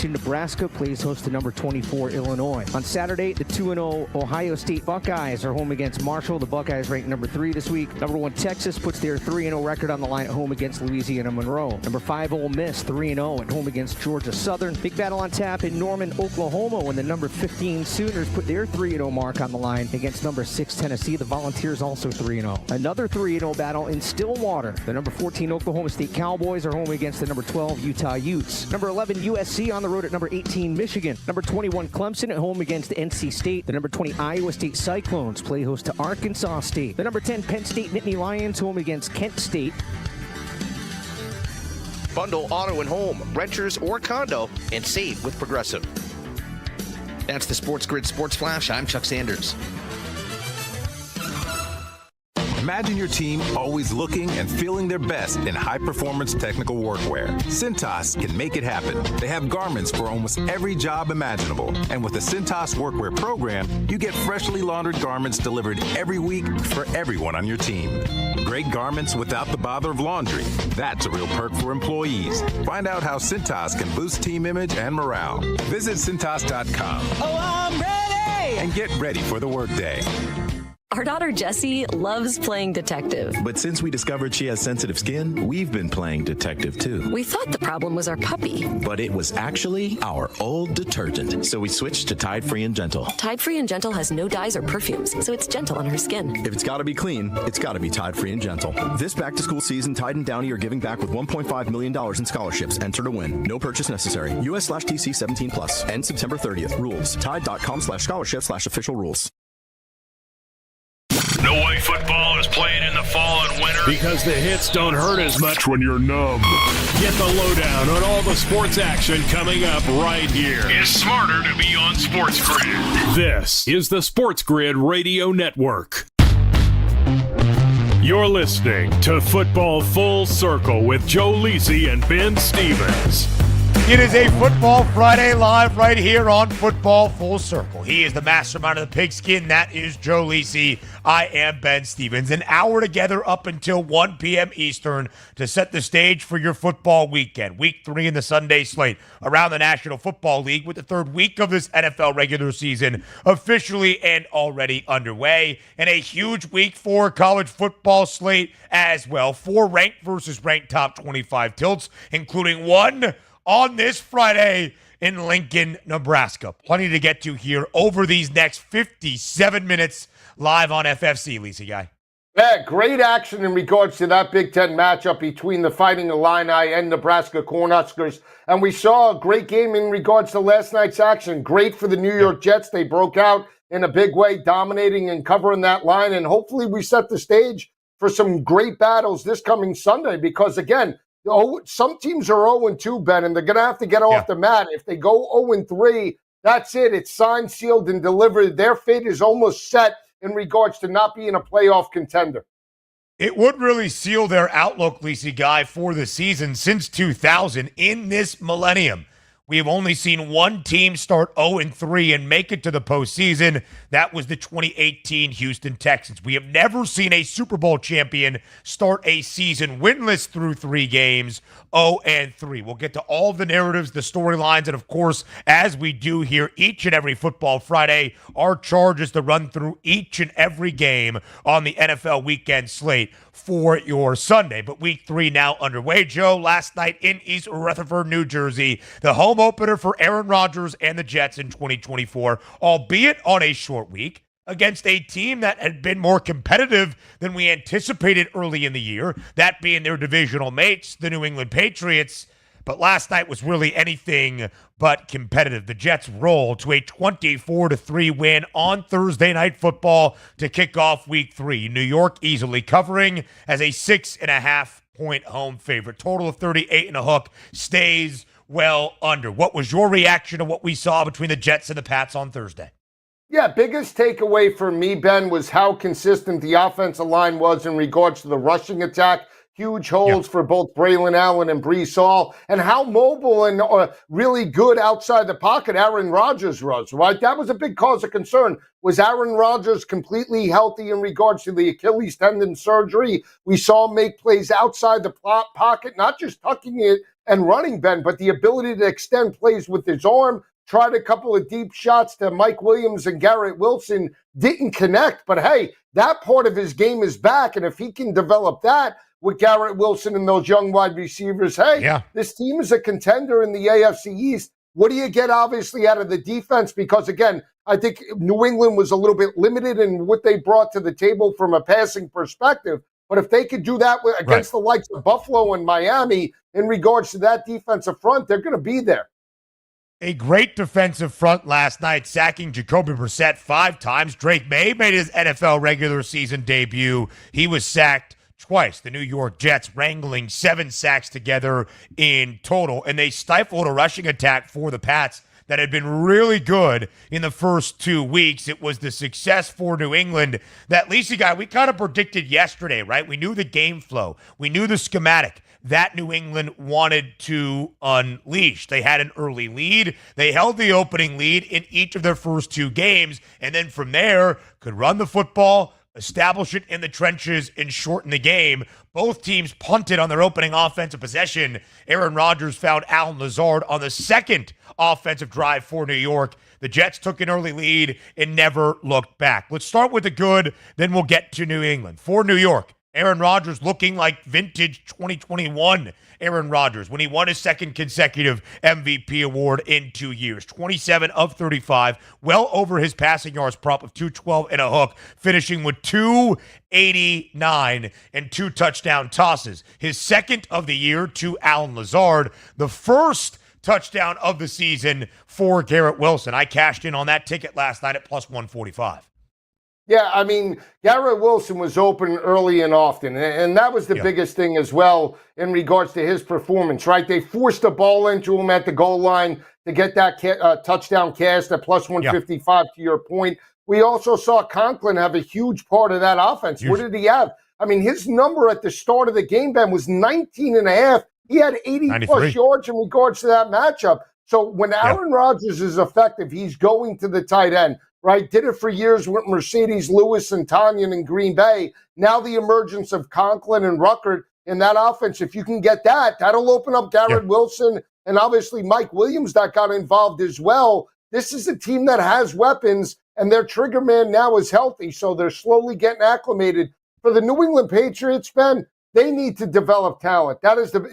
Nebraska plays host to number 24 Illinois. On Saturday, the 2-0 Ohio State Buckeyes are home against Marshall. The Buckeyes ranked number 3 this week. Number 1 Texas puts their 3-0 record on the line at home against Louisiana Monroe. Number 5 Ole Miss 3-0 at home against Georgia Southern. Big battle on tap in Norman, Oklahoma, when the number 15 Sooners put their 3-0 mark on the line against number 6 Tennessee. The Volunteers also 3-0. Another 3-0 battle in Stillwater. The number 14 Oklahoma State Cowboys are home against the number 12 Utah Utes. Number 11 USC on the road at number 18 Michigan. Number 21 Clemson at home against NC State. The number 20 Iowa State Cyclones play host to Arkansas State. The number 10 Penn State Nittany Lions home against Kent State. Bundle auto and home, renters or condo, and save with Progressive. That's the SportsGrid Sports Flash. I'm Chuck Sanders. Imagine your team always looking and feeling their best in high-performance technical workwear. Cintas can make it happen. They have garments for almost every job imaginable. And with the Cintas Workwear program, you get freshly laundered garments delivered every week for everyone on your team. Great garments without the bother of laundry. That's a real perk for employees. Find out how Cintas can boost team image and morale. Visit Cintas.com. Oh, I'm ready! And get ready for the workday. Our daughter Jessie loves playing detective. But since we discovered she has sensitive skin, we've been playing detective too. We thought the problem was our puppy. But it was actually our old detergent. So we switched to Tide Free and Gentle. Tide Free and Gentle has no dyes or perfumes, so it's gentle on her skin. If it's gotta be clean, it's gotta be Tide Free and Gentle. This back-to-school season, Tide and Downy are giving back with $1.5 million in scholarships. Enter to win. No purchase necessary. US/TC 17+. End September 30th. Rules. Tide.com/scholarship/official rules. No way football is played in the fall and winter. Because the hits don't hurt as much when you're numb. Get the lowdown on all the sports action coming up right here. It's smarter to be on SportsGrid. This is the SportsGrid Radio Network. You're listening to Football Full Circle with Joe Lisi and Ben Stevens. It is a Football Friday live right here on Football Full Circle. He is the mastermind of the pigskin. That is Joe Lisi. I am Ben Stevens. An hour together up until 1 p.m. Eastern to set the stage for your football weekend. Week 3 in the Sunday slate around the National Football League with the third week of this NFL regular season officially and already underway. And a huge week 4 college football slate as well. 4 ranked versus ranked top 25 tilts, including one on this Friday in Lincoln, Nebraska. Plenty to get to here over these next 57 minutes live on FFC, Lisa Guy. Yeah, great action in regards to that Big Ten matchup between the Fighting Illini and Nebraska Cornhuskers. And we saw a great game in regards to last night's action. Great for the New York Jets. They broke out in a big way, dominating and covering that line. And hopefully we set the stage for some great battles this coming Sunday because, again, some teams are 0-2, Ben, and they're going to have to get off the mat. If they go 0-3, that's it. It's signed, sealed, and delivered. Their fate is almost set in regards to not being a playoff contender. It would really seal their outlook, Lisa Guy, for the season since 2000 in this millennium. We have only seen one team start 0-3 and make it to the postseason. That was the 2018 Houston Texans. We have never seen a Super Bowl champion start a season winless through 3 games, 0-3. We'll get to all the narratives, the storylines, and of course, as we do here each and every Football Friday, our charge is to run through each and every game on the NFL weekend slate for your Sunday. But week 3 now underway, Joe. Last night in East Rutherford, New Jersey, the home opener for Aaron Rodgers and the Jets in 2024, albeit on a short week, against a team that had been more competitive than we anticipated early in the year, that being their divisional mates, the New England Patriots. But last night was really anything but competitive. The Jets roll to a 24-3 win on Thursday Night Football to kick off week 3. New York easily covering as a 6.5-point home favorite. Total of 38 and a hook stays well under. What was your reaction to what we saw between the Jets and the Pats on Thursday? Yeah, biggest takeaway for me, Ben, was how consistent the offensive line was in regards to the rushing attack. huge holes for both Braylon Allen and Brees Hall, and how mobile and really good outside the pocket Aaron Rodgers was, right? That was a big cause of concern. Was Aaron Rodgers completely healthy in regards to the Achilles tendon surgery? We saw him make plays outside the pocket, not just tucking it and running, Ben, but the ability to extend plays with his arm. Tried a couple of deep shots to Mike Williams and Garrett Wilson, didn't connect. But hey, that part of his game is back, and if he can develop that with Garrett Wilson and those young wide receivers, this team is a contender in the AFC East. What do you get, obviously, out of the defense? Because, again, I think New England was a little bit limited in what they brought to the table from a passing perspective. But if they could do that against the likes of Buffalo and Miami in regards to that defensive front, they're going to be there. A great defensive front last night, sacking Jacoby Brissett 5 times. Drake May made his NFL regular season debut. He was sacked twice. The New York Jets wrangling 7 sacks together in total, and they stifled a rushing attack for the Pats that had been really good in the first 2 weeks. It was the success for New England that, Lisi guy, we kind of predicted yesterday, right? We knew the game flow. We knew the schematic that New England wanted to unleash. They had an early lead. They held the opening lead in each of their first 2 games, and then from there could run the football, establish it in the trenches, and shorten the game. Both teams punted on their opening offensive possession. Aaron Rodgers found Allen Lazard on the second offensive drive for New York. The Jets took an early lead and never looked back. Let's start with the good, then we'll get to New England. For New York, Aaron Rodgers looking like vintage 2021 Aaron Rodgers when he won his second consecutive MVP award in 2 years. 27 of 35, well over his passing yards prop of 212 and a hook, finishing with 289 and 2 touchdown tosses. His second of the year to Allen Lazard, the first touchdown of the season for Garrett Wilson. I cashed in on that ticket last night at plus 145. Yeah, I mean, Garrett Wilson was open early and often, and that was the biggest thing as well in regards to his performance, right? They forced the ball into him at the goal line to get that touchdown cast at plus 155, to your point. We also saw Conklin have a huge part of that offense. What did he have? I mean, his number at the start of the game, Ben, was 19 and a half. He had 80-plus yards in regards to that matchup. So when Aaron Rodgers is effective, he's going to the tight end. Right, did it for years with Mercedes Lewis and Tanyan in Green Bay. Now the emergence of Conklin and Ruckert in that offense, if you can get that, that'll open up Garrett Wilson and obviously Mike Williams that got involved as well. This is a team that has weapons, and their trigger man now is healthy, so they're slowly getting acclimated. For the New England Patriots, Ben, they need to develop talent.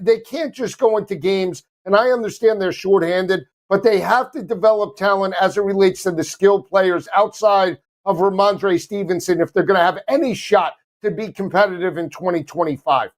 They can't just go into games, and I understand they're shorthanded, but they have to develop talent as it relates to the skilled players outside of Ramondre Stevenson if they're going to have any shot to be competitive in 2025.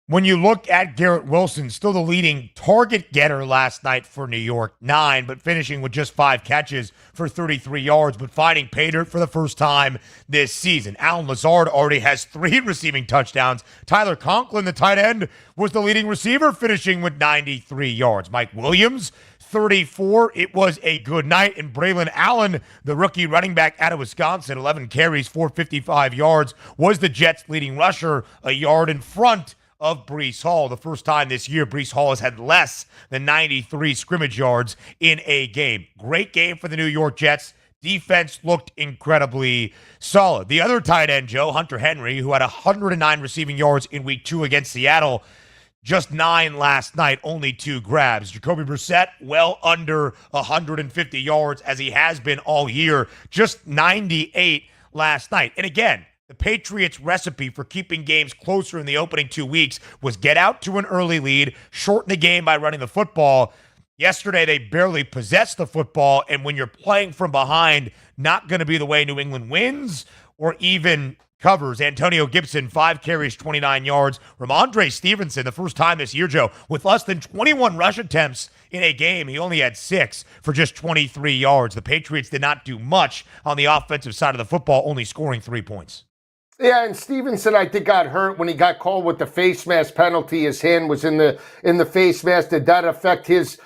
When you look at Garrett Wilson, still the leading target getter last night for New York, 9, but finishing with just 5 catches for 33 yards, but finding pay dirt for the first time this season. Allen Lazard already has 3 receiving touchdowns. Tyler Conklin, the tight end, was the leading receiver, finishing with 93 yards. Mike Williams, 34. It was a good night. And Braylon Allen, the rookie running back out of Wisconsin, 11 carries, 455 yards, was the Jets' leading rusher, a yard in front of Brees Hall. The first time this year, Brees Hall has had less than 93 scrimmage yards in a game. Great game for the New York Jets. Defense looked incredibly solid. The other tight end, Joe, Hunter Henry, who had 109 receiving yards in week 2 against Seattle, just 9 last night, only 2 grabs. Jacoby Brissett, well under 150 yards, as he has been all year, just 98 last night. And again, the Patriots' recipe for keeping games closer in the opening 2 weeks was get out to an early lead, shorten the game by running the football. Yesterday, they barely possessed the football, and when you're playing from behind, not going to be the way New England wins or even covers. Antonio Gibson, 5 carries, 29 yards. Ramondre Stevenson, the first time this year, Joe, with less than 21 rush attempts in a game. He only had 6 for just 23 yards. The Patriots did not do much on the offensive side of the football, only scoring 3 points. Yeah, and Stevenson, I think, got hurt when he got called with the face mask penalty. His hand was in the face mask. Did that affect his,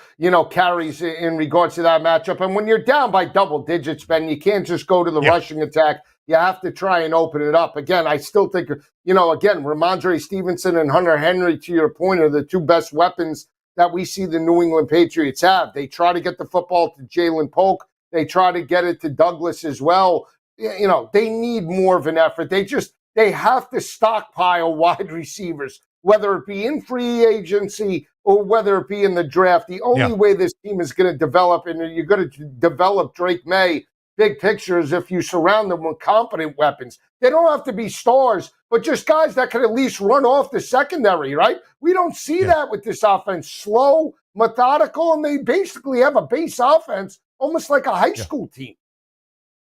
carries in regards to that matchup? And when you're down by double digits, Ben, you can't just go to the rushing attack. you have to try and open it up. Again, I still think, Ramondre Stevenson and Hunter Henry, to your point, are the two best weapons that we see the New England Patriots have. They try to get the football to Jalen Polk. They try to get it to Douglas as well. They need more of an effort. They have to stockpile wide receivers, whether it be in free agency or whether it be in the draft. The only way this team is going to develop, and you're going to develop Drake May, big picture, is if you surround them with competent weapons. They don't have to be stars, but just guys that can at least run off the secondary, right? We don't see that with this offense. Slow, methodical, and they basically have a base offense, almost like a high school team.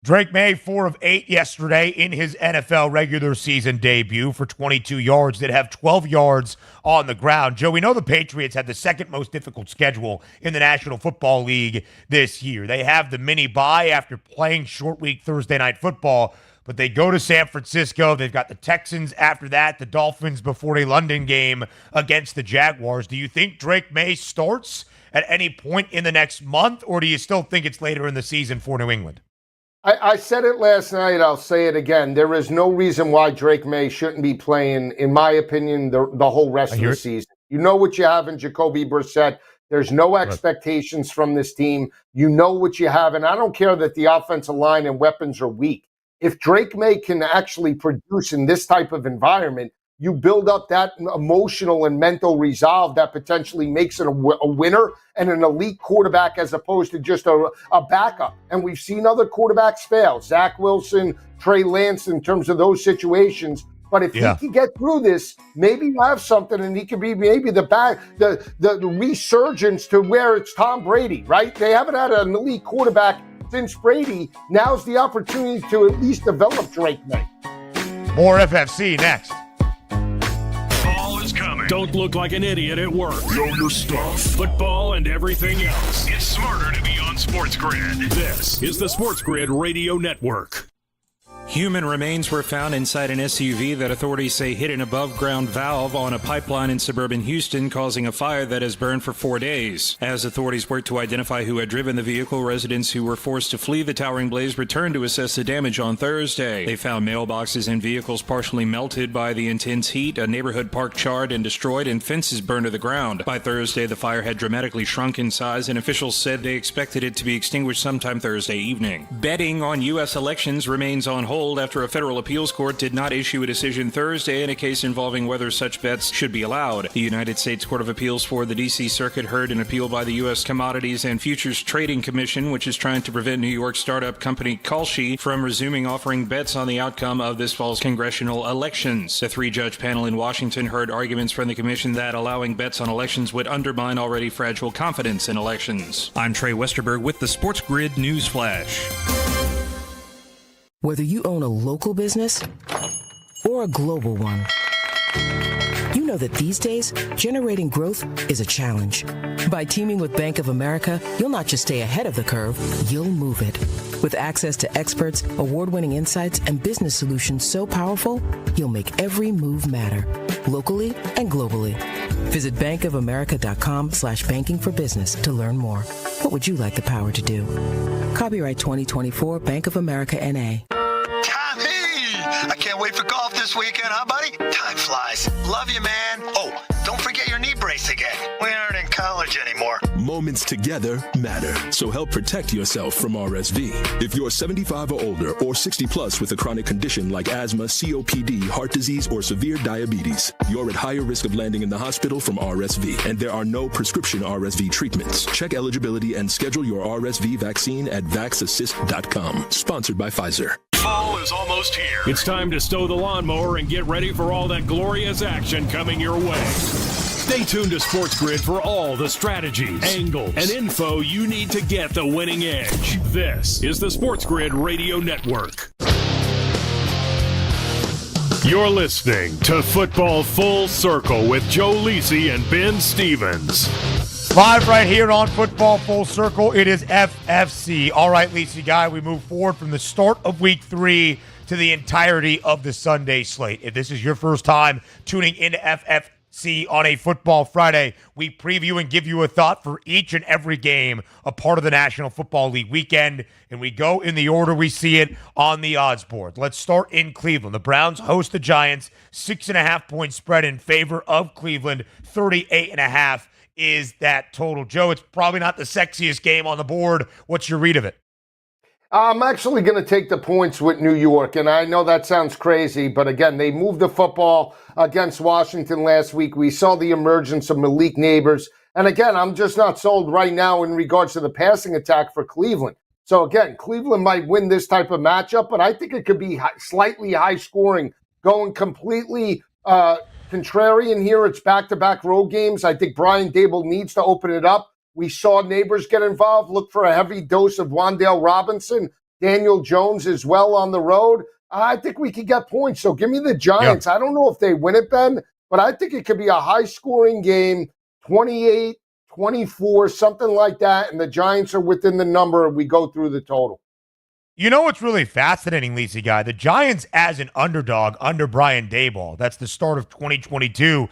Drake May, 4 of 8 yesterday in his NFL regular season debut for 22 yards. Did have 12 yards on the ground. Joe, we know the Patriots had the second most difficult schedule in the National Football League this year. They have the mini bye after playing short week Thursday night football, but they go to San Francisco. They've got the Texans after that, the Dolphins before a London game against the Jaguars. Do you think Drake May starts at any point in the next month, or do you still think it's later in the season for New England? I said it last night. I'll say it again. There is no reason why Drake May shouldn't be playing, in my opinion, the whole rest of the season. You know what you have in Jacoby Brissett. There's no expectations from this team. You know what you have, and I don't care that the offensive line and weapons are weak. If Drake May can actually produce in this type of environment, you build up that emotional and mental resolve that potentially makes it a winner and an elite quarterback as opposed to just a backup. And we've seen other quarterbacks fail. Zach Wilson, Trey Lance, in terms of those situations. But if he can get through this, maybe you have something, and he could be maybe the resurgence to where it's Tom Brady, right? They haven't had an elite quarterback since Brady. Now's the opportunity to at least develop Drake May. More FFC next. Don't look like an idiot at work. Know your stuff. Football and everything else. It's smarter to be on SportsGrid. This is the SportsGrid Radio Network. Human remains were found inside an SUV that authorities say hit an above-ground valve on a pipeline in suburban Houston, causing a fire that has burned for 4 days. As authorities work to identify who had driven the vehicle, residents who were forced to flee the towering blaze returned to assess the damage on Thursday. They found mailboxes and vehicles partially melted by the intense heat, a neighborhood park charred and destroyed, and fences burned to the ground. By Thursday, the fire had dramatically shrunk in size, and officials said they expected it to be extinguished sometime Thursday evening. Betting on U.S. elections remains on hold after a federal appeals court did not issue a decision Thursday in a case involving whether such bets should be allowed. The United States Court of Appeals for the D.C. Circuit heard an appeal by the U.S. Commodities and Futures Trading Commission, which is trying to prevent New York startup company Kalshi from resuming offering bets on the outcome of this fall's congressional elections. The three-judge panel in Washington heard arguments from the commission that allowing bets on elections would undermine already fragile confidence in elections. I'm Trey Westerberg with the SportsGrid News Flash. Whether you own a local business or a global one, you know that these days, generating growth is a challenge. By teaming with Bank of America, you'll not just stay ahead of the curve, you'll move it. With access to experts, award-winning insights, and business solutions so powerful, you'll make every move matter, locally and globally. Visit bankofamerica.com/banking for business to learn more. What would you like the power to do? Copyright 2024 Bank of America N.A. I can't wait for golf this weekend, huh, buddy? Time flies. Love you, man. Oh, don't forget your knee brace again. We aren't in college anymore. Moments together matter, so help protect yourself from RSV. If you're 75 or older or 60 plus with a chronic condition like asthma, COPD, heart disease, or severe diabetes, you're at higher risk of landing in the hospital from RSV, and there are no prescription RSV treatments. Check eligibility and schedule your RSV vaccine at vaxassist.com. Sponsored by Pfizer. Fall is almost here. It's time to stow the lawnmower and get ready for all that glorious action coming your way. Stay tuned to SportsGrid for all the strategies, angles, and info you need to get the winning edge. This is the SportsGrid Radio Network. You're listening to Football Full Circle with Joe Lisi and Ben Stevens. Live right here on Football Full Circle, it is FFC. All right, Lisi Guy, we move forward from the start of Week 3 to the entirety of the Sunday slate. If this is your first time tuning into see on a Football Friday. We preview and give you a thought for each and every game, a part of the National Football League weekend, and we go in the order we see it on the odds board. Let's start in Cleveland. The Browns host the Giants, 6.5-point spread in favor of Cleveland, 38.5 is that total. Joe, it's probably not the sexiest game on the board. What's your read of it? I'm actually going to take the points with New York, and I know that sounds crazy, but again, they moved the football against Washington last week. We saw the emergence of Malik Neighbors, and again, I'm just not sold right now in regards to the passing attack for Cleveland. So again, Cleveland might win this type of matchup, but I think it could be slightly high scoring, going completely contrarian here. It's back-to-back road games. I think Brian Dable needs to open it up. We saw Neighbors get involved. Look for a heavy dose of Wan'Dale Robinson, Daniel Jones as well on the road. I think we could get points. So give me the Giants. Yeah. I don't know if they win it, Ben, but I think it could be a high-scoring game, 28, 24, something like that, and the Giants are within the number. We go through the total. You know what's really fascinating, Lisi Guy? The Giants as an underdog under Brian Daboll, that's the start of 2022,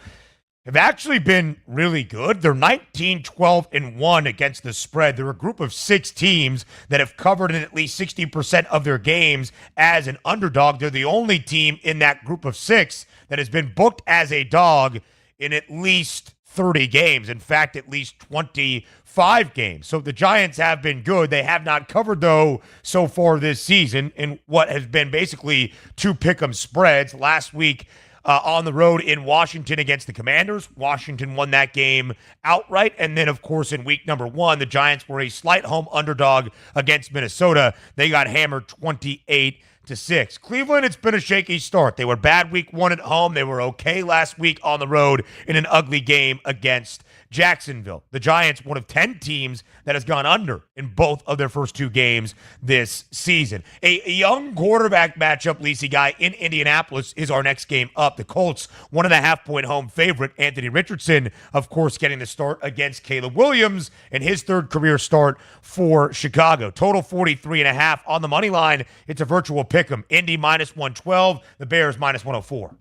have actually been really good. They're 19-12-1 against the spread. They're a group of 6 teams that have covered in at least 60% of their games as an underdog. They're the only team in that group of 6 that has been booked as a dog in at least 30 games. In fact, at least 25 games. So the Giants have been good. They have not covered, though, so far this season in what has been basically 2 pick'em spreads. Last week, on the road in Washington against the Commanders. Washington won that game outright. And then, of course, in week number 1, the Giants were a slight home underdog against Minnesota. They got hammered 28-6. Cleveland, it's been a shaky start. They were bad week 1 at home. They were okay last week on the road in an ugly game against Jacksonville. The Giants, one of 10 teams that has gone under in both of their first 2 games this season. A young quarterback matchup, Lisi Guy, in Indianapolis is our next game up. The Colts, 1.5-point home favorite. Anthony Richardson, of course, getting the start against Caleb Williams in his 3rd career start for Chicago. Total 43.5 on the money line. It's a virtual pick'em. Indy -112, the Bears -104.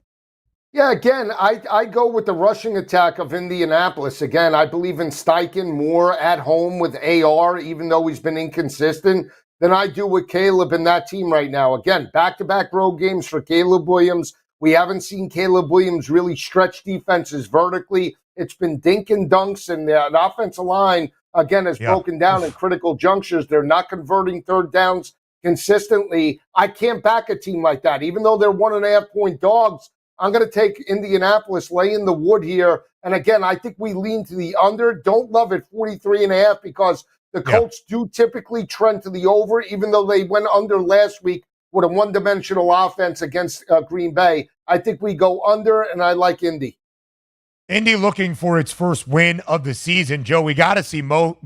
Yeah, again, I go with the rushing attack of Indianapolis. Again, I believe in Steichen more at home with AR, even though he's been inconsistent, than I do with Caleb and that team right now. Again, back-to-back road games for Caleb Williams. We haven't seen Caleb Williams really stretch defenses vertically. It's been dink and dunks, and the offensive line, again, has broken down in critical junctures. They're not converting 3rd downs consistently. I can't back a team like that. Even though they're 1.5-point dogs, I'm going to take Indianapolis, lay in the wood here. And again, I think we lean to the under. Don't love it 43.5 because the Colts do typically trend to the over, even though they went under last week with a one-dimensional offense against Green Bay. I think we go under, and I like Indy. Indy looking for its first win of the season. Joe, we got to see more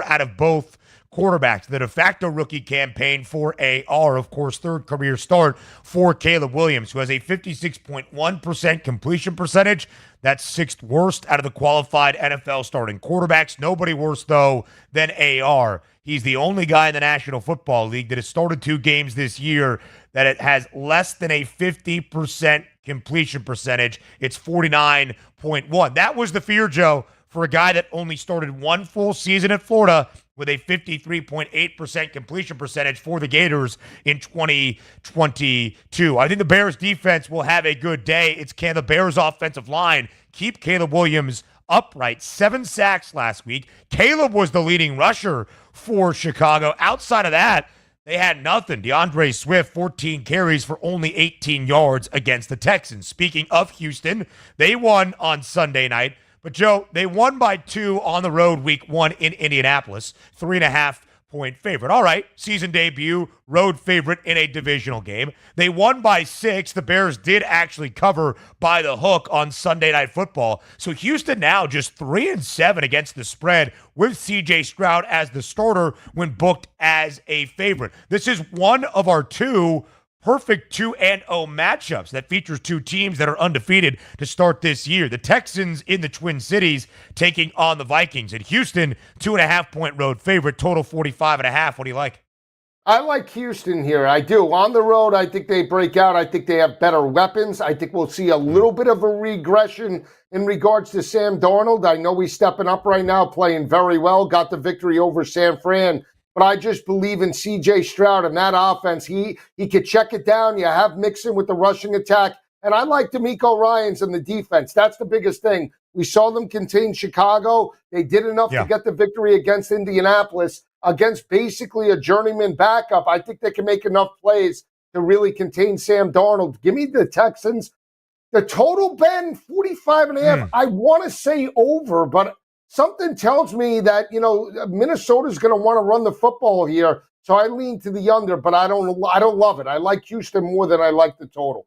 out of both quarterbacks. The de facto rookie campaign for AR, of course, 3rd career start for Caleb Williams, who has a 56.1% completion percentage. That's 6th worst out of the qualified NFL starting quarterbacks. Nobody worse, though, than AR. He's the only guy in the National Football League that has started 2 games this year that it has less than a 50% completion percentage. It's 49.1. That was the fear, Joe, for a guy that only started 1 full season at Florida with a 53.8% completion percentage for the Gators in 2022. I think the Bears defense will have a good day. Can the Bears offensive line keep Caleb Williams upright? 7 sacks last week. Caleb was the leading rusher for Chicago. Outside of that, they had nothing. DeAndre Swift, 14 carries for only 18 yards against the Texans. Speaking of Houston, they won on Sunday night. But, Joe, they won by 2 on the road week 1 in Indianapolis, 3.5-point favorite. All right, season debut, road favorite in a divisional game. They won by 6. The Bears did actually cover by the hook on Sunday Night Football. So Houston now just 3-7 against the spread with C.J. Stroud as the starter when booked as a favorite. This is one of our 2 perfect 2-0 matchups that features 2 teams that are undefeated to start this year. The Texans in the Twin Cities taking on the Vikings. And Houston, 2.5-point road favorite, total 45.5. What do you like? I like Houston here. I do. On the road, I think they break out. I think they have better weapons. I think we'll see a little bit of a regression in regards to Sam Darnold. I know he's stepping up right now, playing very well, got the victory over San Fran. But I just believe in C.J. Stroud and that offense. He could check it down. You have Mixon with the rushing attack. And I like DeMeco Ryans in the defense. That's the biggest thing. We saw them contain Chicago. They did enough to get the victory against Indianapolis, against basically a journeyman backup. I think they can make enough plays to really contain Sam Darnold. Give me the Texans. The total, Ben, 45.5. I want to say over, but something tells me that, Minnesota's going to want to run the football here. So I lean to the under, but I don't love it. I like Houston more than I like the total.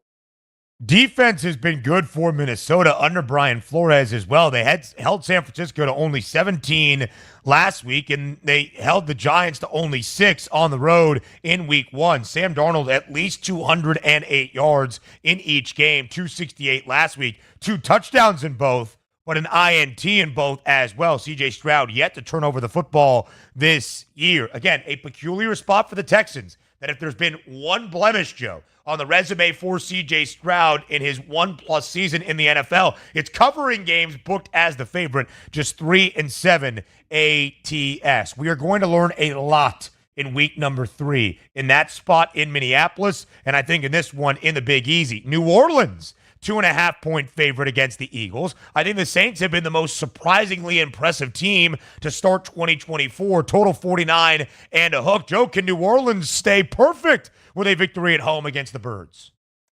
Defense has been good for Minnesota under Brian Flores as well. They held San Francisco to only 17 last week, and they held the Giants to only 6 on the road in week 1. Sam Darnold at least 208 yards in each game, 268 last week, 2 touchdowns in both, but an INT in both as well. C.J. Stroud yet to turn over the football this year. Again, a peculiar spot for the Texans, that if there's been one blemish, Joe, on the resume for C.J. Stroud in his 1+ season in the NFL, it's covering games booked as the favorite, just 3-7 ATS. We are going to learn a lot in week number 3 in that spot in Minneapolis, and I think in this one in the Big Easy. New Orleans, 2.5-point favorite against the Eagles. I think the Saints have been the most surprisingly impressive team to start 2024. Total 49 and a hook. Joe, can New Orleans stay perfect with a victory at home against the Birds?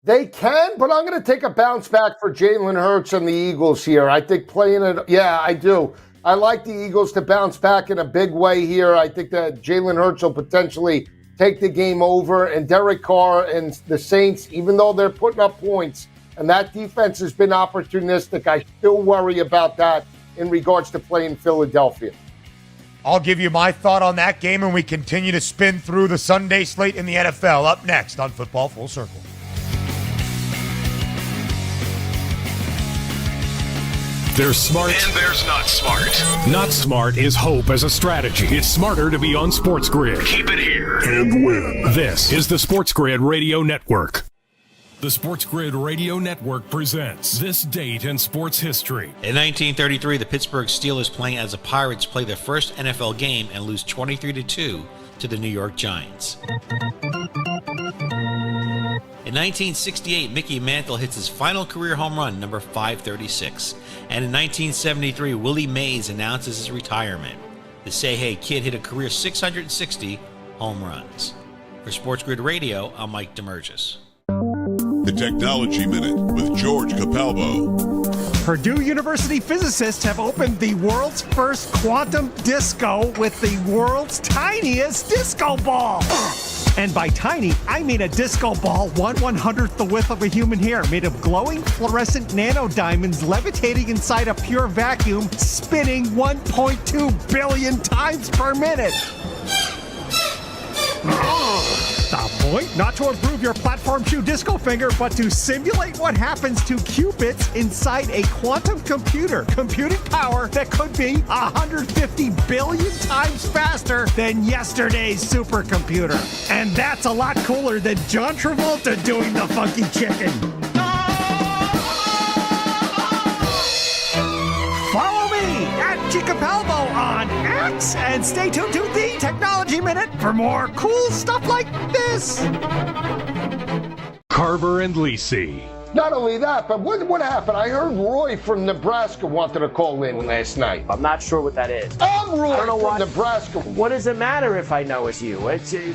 They can, but I'm going to take a bounce back for Jalen Hurts and the Eagles here. I think playing it, I do. I like the Eagles to bounce back in a big way here. I think that Jalen Hurts will potentially take the game over, and Derek Carr and the Saints, even though they're putting up points, and that defense has been opportunistic, I still worry about that in regards to playing Philadelphia. I'll give you my thought on that game, and we continue to spin through the Sunday slate in the NFL up next on Football Full Circle. There's smart. And there's not smart. Not smart is hope as a strategy. It's smarter to be on SportsGrid. Keep it here. And win. This is the SportsGrid Radio Network. The SportsGrid Radio Network presents This Date in Sports History. In 1933, the Pittsburgh Steelers, playing as the Pirates, play their first NFL game and lose 23-2 to the New York Giants. In 1968, Mickey Mantle hits his final career home run, number 536. And in 1973, Willie Mays announces his retirement. The Say Hey Kid hit a career 660 home runs. For SportsGrid Radio, I'm Mike DeMurgis. The Technology Minute with George Capalbo. Purdue University physicists have opened the world's first quantum disco with the world's tiniest disco ball. And by tiny, I mean a disco ball 1/100th the width of a human hair, made of glowing fluorescent nanodiamonds levitating inside a pure vacuum, spinning 1.2 billion times per minute. The point? Not to improve your platform shoe disco finger, but to simulate what happens to qubits inside a quantum computer. Computing power that could be 150 billion times faster than yesterday's supercomputer. And that's a lot cooler than John Travolta doing the funky chicken. Follow me at Chicapalbo on X and stay tuned to the Technology Minute for more cool stuff like this. Carver and Lisi. Not only that, but what happened? I heard Roy from Nebraska wanted to call in last night. I'm not sure what that is. I'm Roy from Nebraska. What does it matter if I know it's you?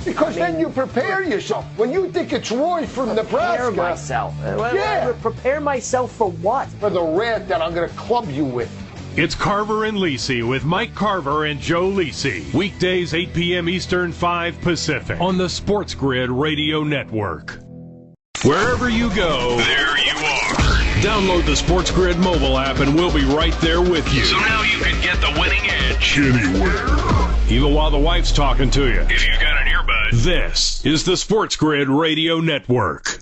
Because then you prepare yourself. When you think it's Roy from Nebraska. Prepare myself. Yeah. Prepare myself for what? For the rant that I'm going to club you with. It's Carver and Lisi with Mike Carver and Joe Lisi. Weekdays 8 p.m. Eastern, 5 Pacific on the SportsGrid Radio Network. Wherever you go, there you are. Download the SportsGrid mobile app and we'll be right there with you. So now you can get the winning edge anywhere. Even while the wife's talking to you. If you got an earbud. This is the SportsGrid Radio Network.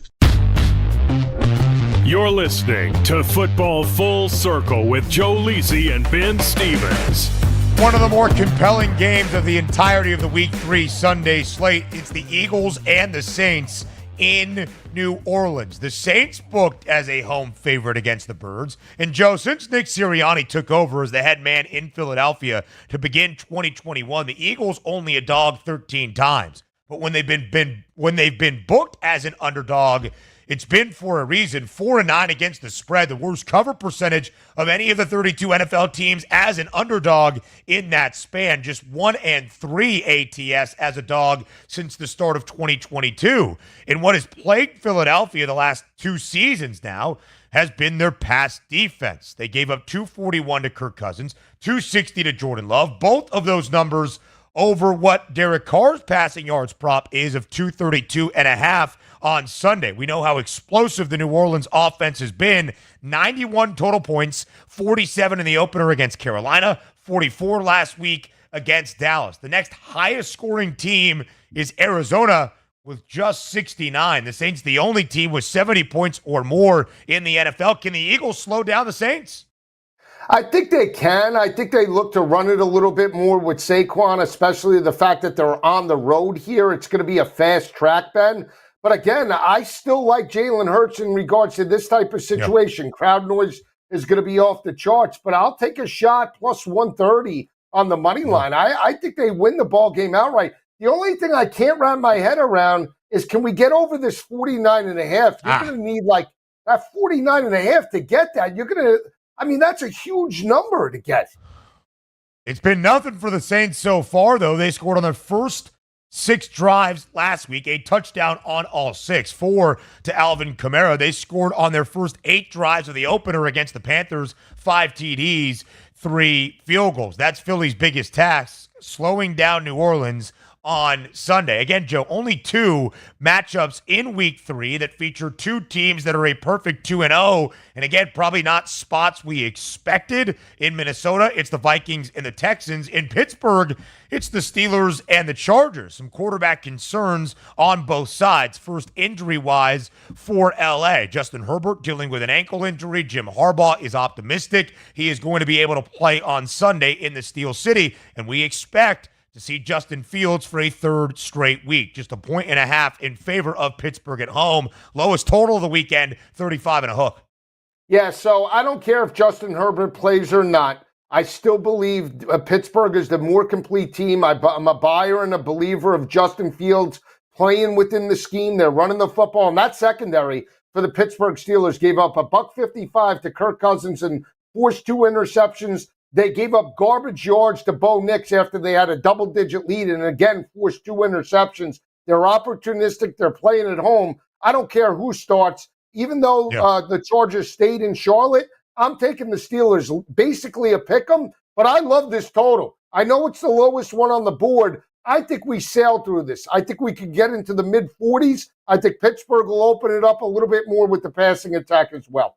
You're listening to Football Full Circle with Joe Lisi and Ben Stevens. One of the more compelling games of the entirety of the Week 3 Sunday slate. It's the Eagles and the Saints in New Orleans. The Saints booked as a home favorite against the Birds. And Joe, since Nick Sirianni took over as the head man in Philadelphia to begin 2021, the Eagles only a dog 13 times. But when they've been booked as an underdog, it's been for a reason. 4-9 against the spread, the worst cover percentage of any of the 32 NFL teams as an underdog in that span. Just 1-3 ATS as a dog since the start of 2022. And what has plagued Philadelphia the last 2 seasons now has been their pass defense. They gave up 241 to Kirk Cousins, 260 to Jordan Love. Both of those numbers over what Derek Carr's passing yards prop is of 232.5 on Sunday. We know how explosive the New Orleans offense has been. 91 total points, 47 in the opener against Carolina, 44 last week against Dallas. The next highest scoring team is Arizona with just 69. The Saints, the only team with 70 points or more in the NFL. Can the Eagles slow down the Saints? I think they can. I think they look to run it a little bit more with Saquon, especially the fact that they're on the road here. It's going to be a fast track, Ben. But again, I still like Jalen Hurts in regards to this type of situation. Yep. Crowd noise is going to be off the charts, but I'll take a shot plus 130 on the money line. I think they win the ball game outright. The only thing I can't wrap my head around is, can we get over this 49.5? You're going to need like that 49.5 to get that. You're going to, that's a huge number to get. It's been nothing for the Saints so far, though. They scored on their first 6 drives last week, a touchdown on all 6, 4 to Alvin Kamara. They scored on their first 8 drives of the opener against the Panthers, 5 TDs, 3 field goals. That's Philly's biggest task, slowing down New Orleans on Sunday. Again, Joe, only 2 matchups in Week 3 that feature 2 teams that are a perfect 2-0. And again, probably not spots we expected. In Minnesota, it's the Vikings and the Texans. In Pittsburgh, it's the Steelers and the Chargers. Some quarterback concerns on both sides. First, injury-wise for LA. Justin Herbert dealing with an ankle injury. Jim Harbaugh is optimistic he is going to be able to play on Sunday in the Steel City. And we expect to see Justin Fields for a 3rd straight week. Just 1.5 in favor of Pittsburgh at home. Lowest total of the weekend, 35 and a hook. Yeah, so I don't care if Justin Herbert plays or not. I still believe Pittsburgh is the more complete team. I'm a buyer and a believer of Justin Fields playing within the scheme. They're running the football. And that secondary for the Pittsburgh Steelers gave up $155 to Kirk Cousins and forced 2 interceptions. They gave up garbage yards to Bo Nix after they had a double-digit lead and, again, forced 2 interceptions. They're opportunistic. They're playing at home. I don't care who starts. Even though the Chargers stayed in Charlotte, I'm taking the Steelers, basically a pick 'em, but I love this total. I know it's the lowest one on the board. I think we sail through this. I think we could get into the mid-40s. I think Pittsburgh will open it up a little bit more with the passing attack as well.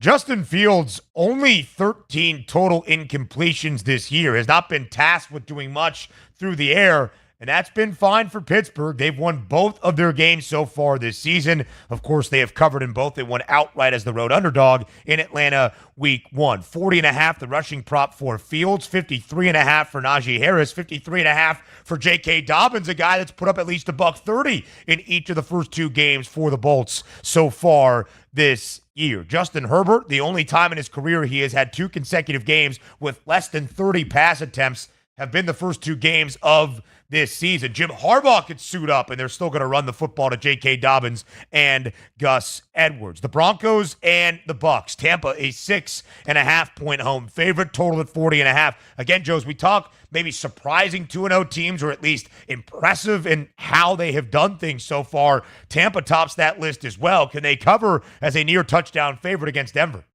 Justin Fields, only 13 total incompletions this year, has not been tasked with doing much through the air, and that's been fine for Pittsburgh. They've won both of their games so far this season. Of course, they have covered in both. They won outright as the road underdog in Atlanta Week 1. 40.5 the rushing prop for Fields, 53.5 for Najee Harris, 53.5 for J.K. Dobbins, a guy that's put up at least $130 in each of the first 2 games for the Bolts so far this year. Justin Herbert, the only time in his career he has had 2 consecutive games with less than 30 pass attempts, have been the first 2 games of this season. Jim Harbaugh could suit up, and they're still going to run the football to J.K. Dobbins and Gus Edwards. The Broncos and the Bucs. Tampa, a 6.5-point home favorite, total at 40.5. Again, Joe, as we talk, maybe surprising 2-0 teams, or at least impressive in how they have done things so far. Tampa tops that list as well. Can they cover as a near touchdown favorite against Denver?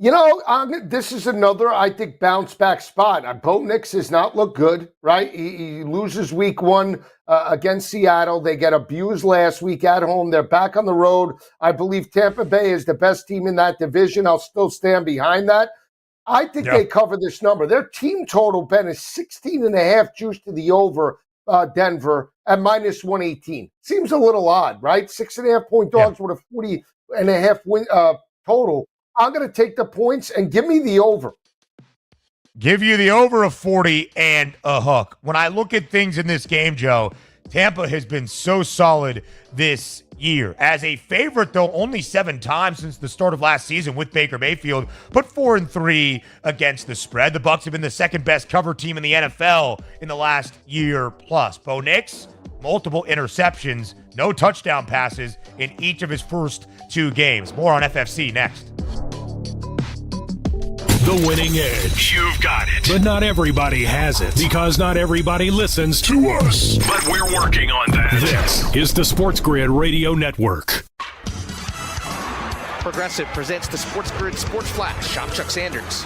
You know, this is another, I think, bounce-back spot. Bo Nix does not look good, right? He loses Week 1 against Seattle. They get abused last week at home. They're back on the road. I believe Tampa Bay is the best team in that division. I'll still stand behind that. I think they cover this number. Their team total, Ben, is 16.5 juice to the over Denver at minus 118. Seems a little odd, right? 6.5-point dogs with a 40.5 win total. I'm going to take the points and give me the over. Give you the over of 40 and a hook. When I look at things in this game, Joe, Tampa has been so solid this year. As a favorite, though, only 7 times since the start of last season with Baker Mayfield, but 4-3 against the spread. The Bucs have been the second best cover team in the NFL in the last year plus. Bo Nix, multiple interceptions, no touchdown passes in each of his first 2 games. More on FFC next. The winning edge. You've got it. But not everybody has it, because not everybody listens to us. But we're working on that. This is the SportsGrid Radio Network. Progressive presents the SportsGrid Sports Flash. I'm Chuck Sanders.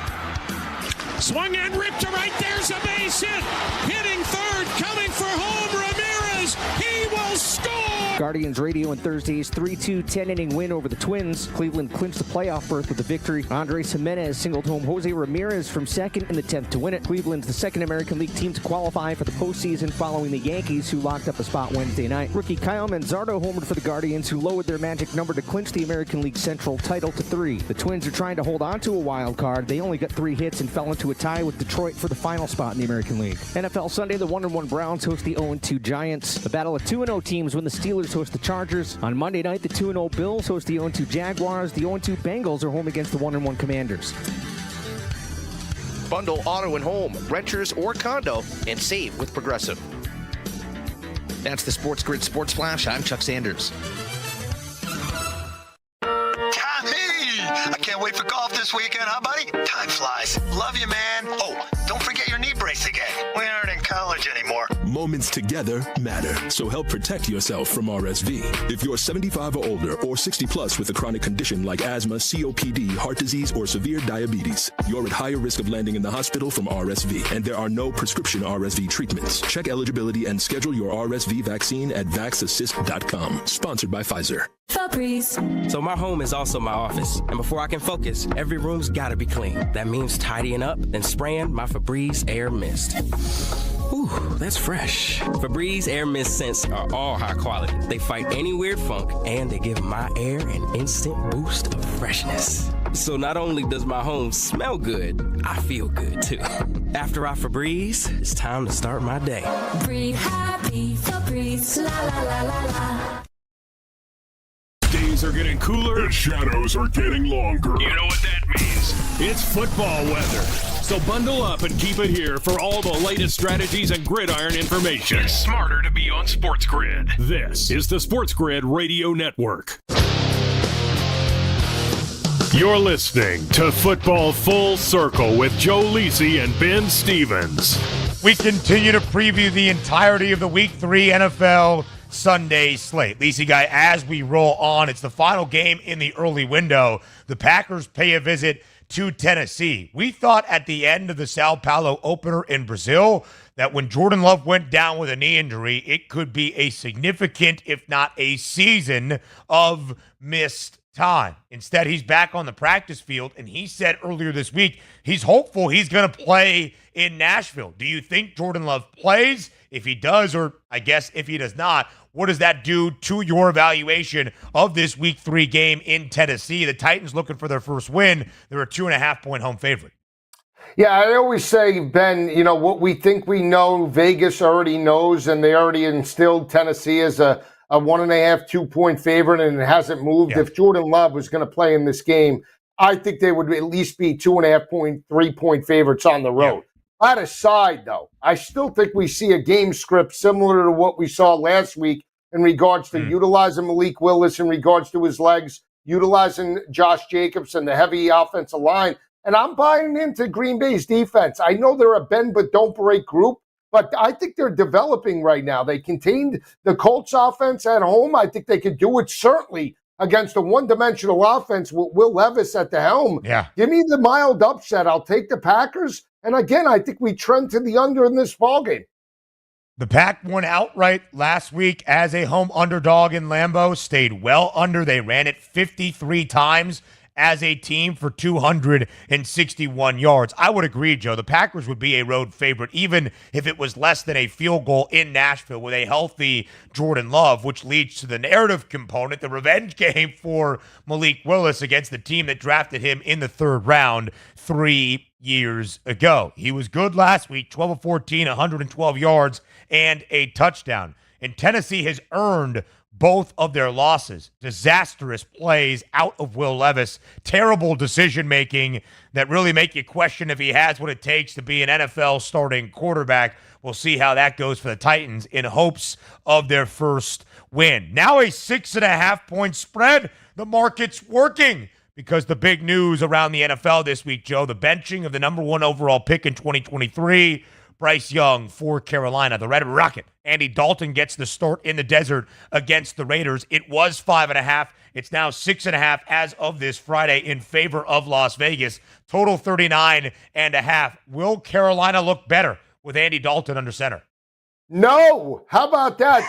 Swung and ripped to right. There's a base hit. Hitting third, coming for home. Ramirez. He will score. Guardians Radio on Thursday's 3-2 10-inning win over the Twins. Cleveland clinched the playoff berth with a victory. Andres Jimenez singled home Jose Ramirez from second in the 10th to win it. Cleveland's the second American League team to qualify for the postseason following the Yankees, who locked up a spot Wednesday night. Rookie Kyle Manzardo homered for the Guardians, who lowered their magic number to clinch the American League Central title to 3. The Twins are trying to hold on to a wild card. They only got 3 hits and fell into a tie with Detroit for the final spot in the American League. NFL Sunday, the 1-1 Browns host the 0-2 Giants. The battle of 2-0 teams when the Steelers host the Chargers. On Monday night, the 2-0 Bills host the 0-2 Jaguars. The 0-2 Bengals are home against the 1-1 Commanders. Bundle auto and home, renters or condo, and save with Progressive. That's the SportsGrid Sports Flash. I'm Chuck Sanders. I can't wait for golf this weekend, huh, buddy? Time flies. Love you, man. Oh, don't forget your knee brace again. We aren't in college anymore. Moments together matter, so help protect yourself from RSV. If you're 75 or older or 60 plus with a chronic condition like asthma, COPD, heart disease, or severe diabetes, you're at higher risk of landing in the hospital from RSV, and there are no prescription RSV treatments. Check eligibility and schedule your RSV vaccine at vaxassist.com. Sponsored by Pfizer. Febreze. So my home is also my office, and before I can focus, every room's gotta be clean. That means tidying up, then spraying my Febreze Air Mist. Ooh, that's fresh. Febreze Air Mist scents are all high quality. They fight any weird funk, and they give my air an instant boost of freshness. So not only does my home smell good, I feel good too. After I Febreze, it's time to start my day. Breathe happy, Febreze, la la la la la. Days are getting cooler. The shadows are getting longer. You know what that means. It's football weather. So bundle up and keep it here for all the latest strategies and gridiron information. It's smarter to be on SportsGrid. This is the SportsGrid Radio Network. You're listening to Football Full Circle with Joe Lisi and Ben Stevens. We continue to preview the entirety of the Week 3 NFL Sunday slate. Lisi guy, as we roll on, it's the final game in the early window. The Packers pay a visit to Tennessee. We thought at the end of the Sao Paulo opener in Brazil that when Jordan Love went down with a knee injury, it could be a significant, if not a season, of missed time. Instead, he's back on the practice field, and he said earlier this week he's hopeful he's going to play in Nashville. Do you think Jordan Love plays? If he does, or I guess if he does not, what does that do to your evaluation of this Week 3 game in Tennessee? The Titans looking for their first win. They're a 2.5-point home favorite. Yeah, I always say, Ben, you know, what we think we know, Vegas already knows, and they already instilled Tennessee as a 1.5, 2-point favorite, and it hasn't moved. Yeah. If Jordan Love was going to play in this game, I think they would at least be 2.5-point, 3-point favorites on the road. Yeah. That aside, though, I still think we see a game script similar to what we saw last week in regards to utilizing Malik Willis, in regards to his legs, utilizing Josh Jacobs and the heavy offensive line. And I'm buying into Green Bay's defense. I know they're a bend but don't break group, but I think they're developing right now. They contained the Colts offense at home. I think they could do it certainly against a one-dimensional offense with Will Levis at the helm. Yeah. Give me the mild upset. I'll take the Packers. And again, I think we trend to the under in this ballgame. The Pack won outright last week as a home underdog in Lambeau, stayed well under. They ran it 53 times as a team for 261 yards. I would agree, Joe. The Packers would be a road favorite, even if it was less than a field goal in Nashville with a healthy Jordan Love, which leads to the narrative component, the revenge game for Malik Willis against the team that drafted him in the third round 3 years ago. He was good last week, 12 of 14, 112 yards, and a touchdown. And Tennessee has earned both of their losses. Disastrous plays out of Will Levis. Terrible decision-making that really make you question if he has what it takes to be an NFL starting quarterback. We'll see how that goes for the Titans in hopes of their first win. Now a 6.5-point spread. The market's working because the big news around the NFL this week, Joe, the benching of the number 1 overall pick in 2023, Bryce Young for Carolina, the Red Rocket. Andy Dalton gets the start in the desert against the Raiders. It was 5.5. It's now 6.5 as of this Friday in favor of Las Vegas. Total 39.5. Will Carolina look better with Andy Dalton under center? No. How about that?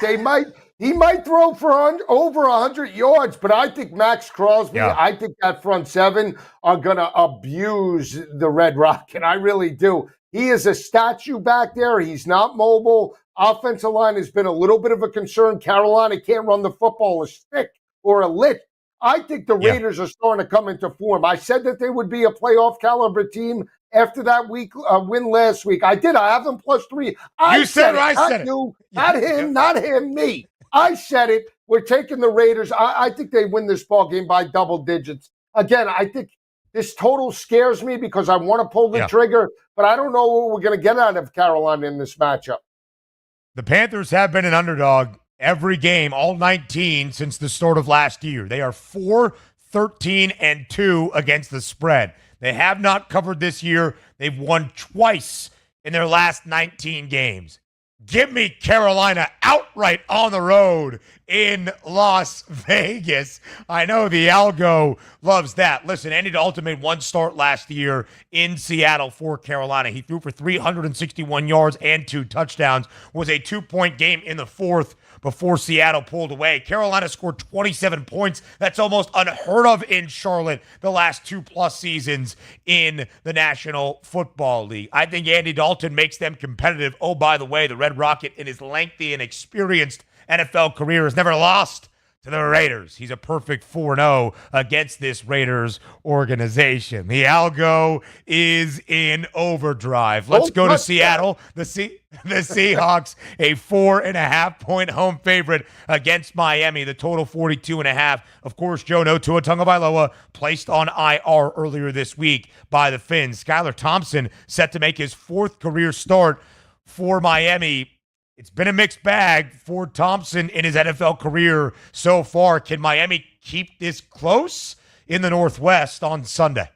He might throw for over 100 yards, but I think Max Crosby, I think that front seven are going to abuse the Red Rocket. I really do. He is a statue back there. He's not mobile. Offensive line has been a little bit of a concern. Carolina can't run the football a stick or a lick. I think the Raiders are starting to come into form. I said that they would be a playoff caliber team after that win last week. I did. I have them +3. You said it. I said it. Not him, not him, me. I said it. We're taking the Raiders. I think they win this ball game by double digits. Again, I think this total scares me because I want to pull the trigger, but I don't know what we're going to get out of Carolina in this matchup. The Panthers have been an underdog every game, all 19 since the start of last year. They are 4-13-2 against the spread. They have not covered this year. They've won twice in their last 19 games. Give me Carolina outright on the road in Las Vegas. I know the algo loves that. Listen, Andy Dalton made one start last year in Seattle for Carolina. He threw for 361 yards and 2 touchdowns. Was a 2-point game in the fourth before Seattle pulled away. Carolina scored 27 points. That's almost unheard of in Charlotte the last 2+ seasons in the National Football League. I think Andy Dalton makes them competitive. Oh, by the way, the Red Rocket in his lengthy and experienced NFL career has never lost to the Raiders. He's a perfect 4-0 against this Raiders organization. The algo is in overdrive. Let's go to Seattle. The Seahawks, a 4.5-point home favorite against Miami. The total 42.5. Of course, Joe, no Tua Tagovailoa, placed on IR earlier this week by the Finns. Skylar Thompson set to make his 4th career start for Miami. It's been a mixed bag for Thompson in his NFL career so far. Can Miami keep this close in the Northwest on Sunday?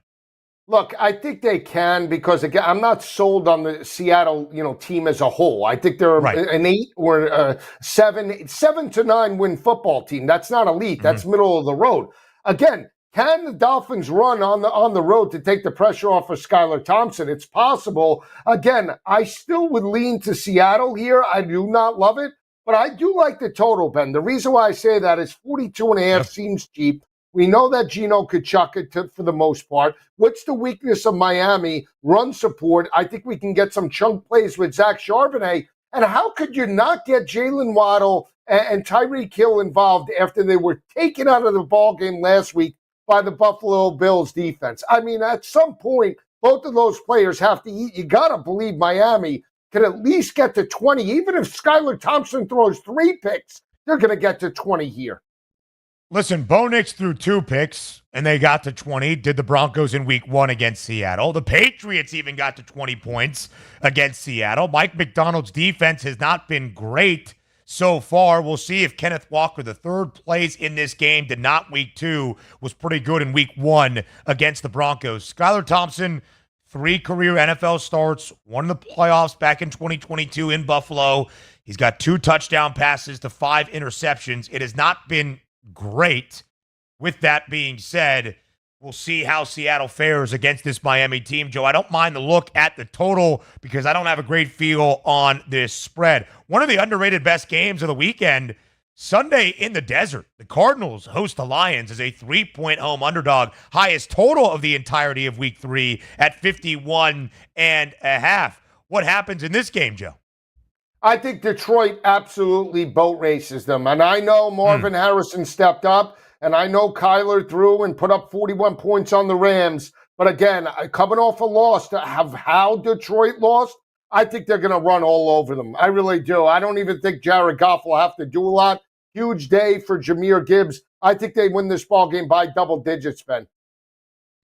Look, I think they can because, again, I'm not sold on the Seattle, team as a whole. I think they're an 8 or a 7 to 9 win football team. That's not elite. That's middle of the road. Again, can the Dolphins run on the road to take the pressure off of Skylar Thompson? It's possible. Again, I still would lean to Seattle here. I do not love it, but I do like the total, Ben. The reason why I say that is 42.5 seems cheap. We know that Geno could chuck it for the most part. What's the weakness of Miami? Run support. I think we can get some chunk plays with Zach Charbonnet. And how could you not get Jalen Waddle and Tyreek Hill involved after they were taken out of the ball game last week by the Buffalo Bills defense? I mean, at some point, both of those players have to eat. You got to believe Miami can at least get to 20. Even if Skylar Thompson throws 3 picks, they're going to get to 20 here. Listen, Bo Nix threw 2 picks, and they got to 20. Did the Broncos in week 1 against Seattle. The Patriots even got to 20 points against Seattle. Mike McDonald's defense has not been great so far. We'll see if Kenneth Walker, the third plays in this game, did not week 2, was pretty good in week 1 against the Broncos. Skylar Thompson, 3 career NFL starts, won the playoffs back in 2022 in Buffalo. He's got 2 touchdown passes to 5 interceptions. It has not been great. With that being said, we'll see how Seattle fares against this Miami team. Joe, I don't mind the look at the total because I don't have a great feel on this spread. One of the underrated best games of the weekend, Sunday in the desert, the Cardinals host the Lions as a 3-point home underdog, highest total of the entirety of week 3 at 51.5. What happens in this game, Joe? I think Detroit absolutely boat races them. And I know Marvin Harrison stepped up, and I know Kyler threw and put up 41 points on the Rams. But again, coming off a loss to have how Detroit lost, I think they're going to run all over them. I really do. I don't even think Jared Goff will have to do a lot. Huge day for Jahmyr Gibbs. I think they win this ball game by double digits, Ben.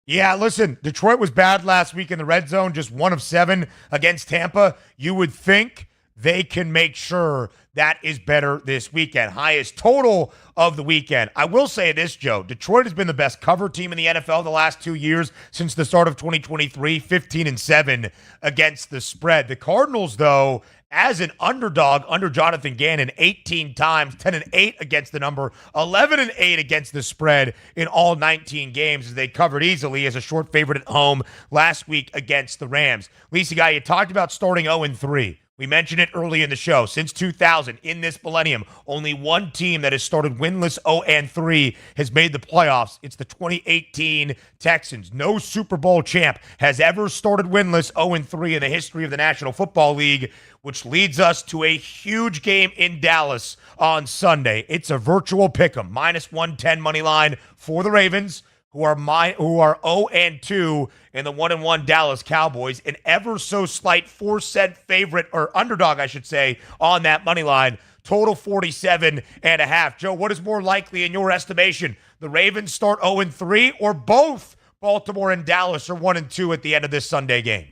Yeah, listen, Detroit was bad last week in the red zone, just 1 of 7 against Tampa. You would think they can make sure that is better this weekend. Highest total of the weekend. I will say this, Joe. Detroit has been the best cover team in the NFL the last 2 years since the start of 2023, 15-7 against the spread. The Cardinals, though, as an underdog under Jonathan Gannon, 18 times, 10-8 against the number, 11-8 against the spread in all 19 games as they covered easily as a short favorite at home last week against the Rams. Lisa Guy, you talked about starting 0-3. We mentioned it early in the show. Since 2000, in this millennium, only one team that has started winless 0-3 has made the playoffs. It's the 2018 Texans. No Super Bowl champ has ever started winless 0-3 in the history of the National Football League, which leads us to a huge game in Dallas on Sunday. It's a virtual pick'em, -110 money line for the Ravens, who are 0-2 in the 1-1 Dallas Cowboys, an ever so slight 4-cent favorite, or underdog, I should say, on that money line. Total 47.5. Joe, what is more likely in your estimation? The Ravens start 0-3, or both Baltimore and Dallas are 1-2 at the end of this Sunday game?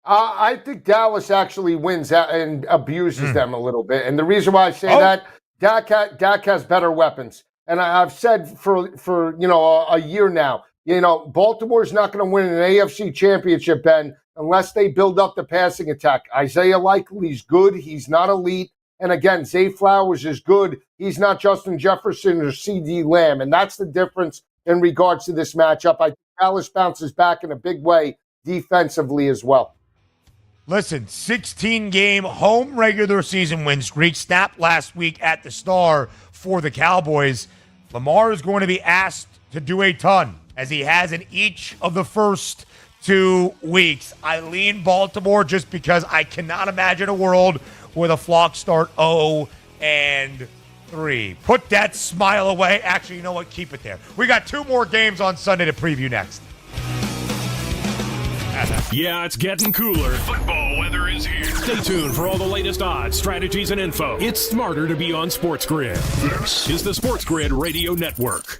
I think Dallas actually wins and abuses them a little bit. And the reason why I say that, Dak has better weapons. And I've said for a year now, Baltimore's not going to win an AFC championship, Ben, unless they build up the passing attack. Isaiah Likely's good. He's not elite. And again, Zay Flowers is good. He's not Justin Jefferson or CD Lamb. And that's the difference in regards to this matchup. I think Dallas bounces back in a big way defensively as well. Listen, 16-game home regular season win streak snapped last week at the Star for the Cowboys. Lamar is going to be asked to do a ton, as he has in each of the first 2 weeks. I lean Baltimore just because I cannot imagine a world where the Flocks start 0-3. Put that smile away. Actually, you know what? Keep it there. We got 2 more games on Sunday to preview next. Yeah, it's getting cooler. Football weather is here. Stay tuned for all the latest odds, strategies, and info. It's smarter to be on SportsGrid. This is the SportsGrid Radio Network.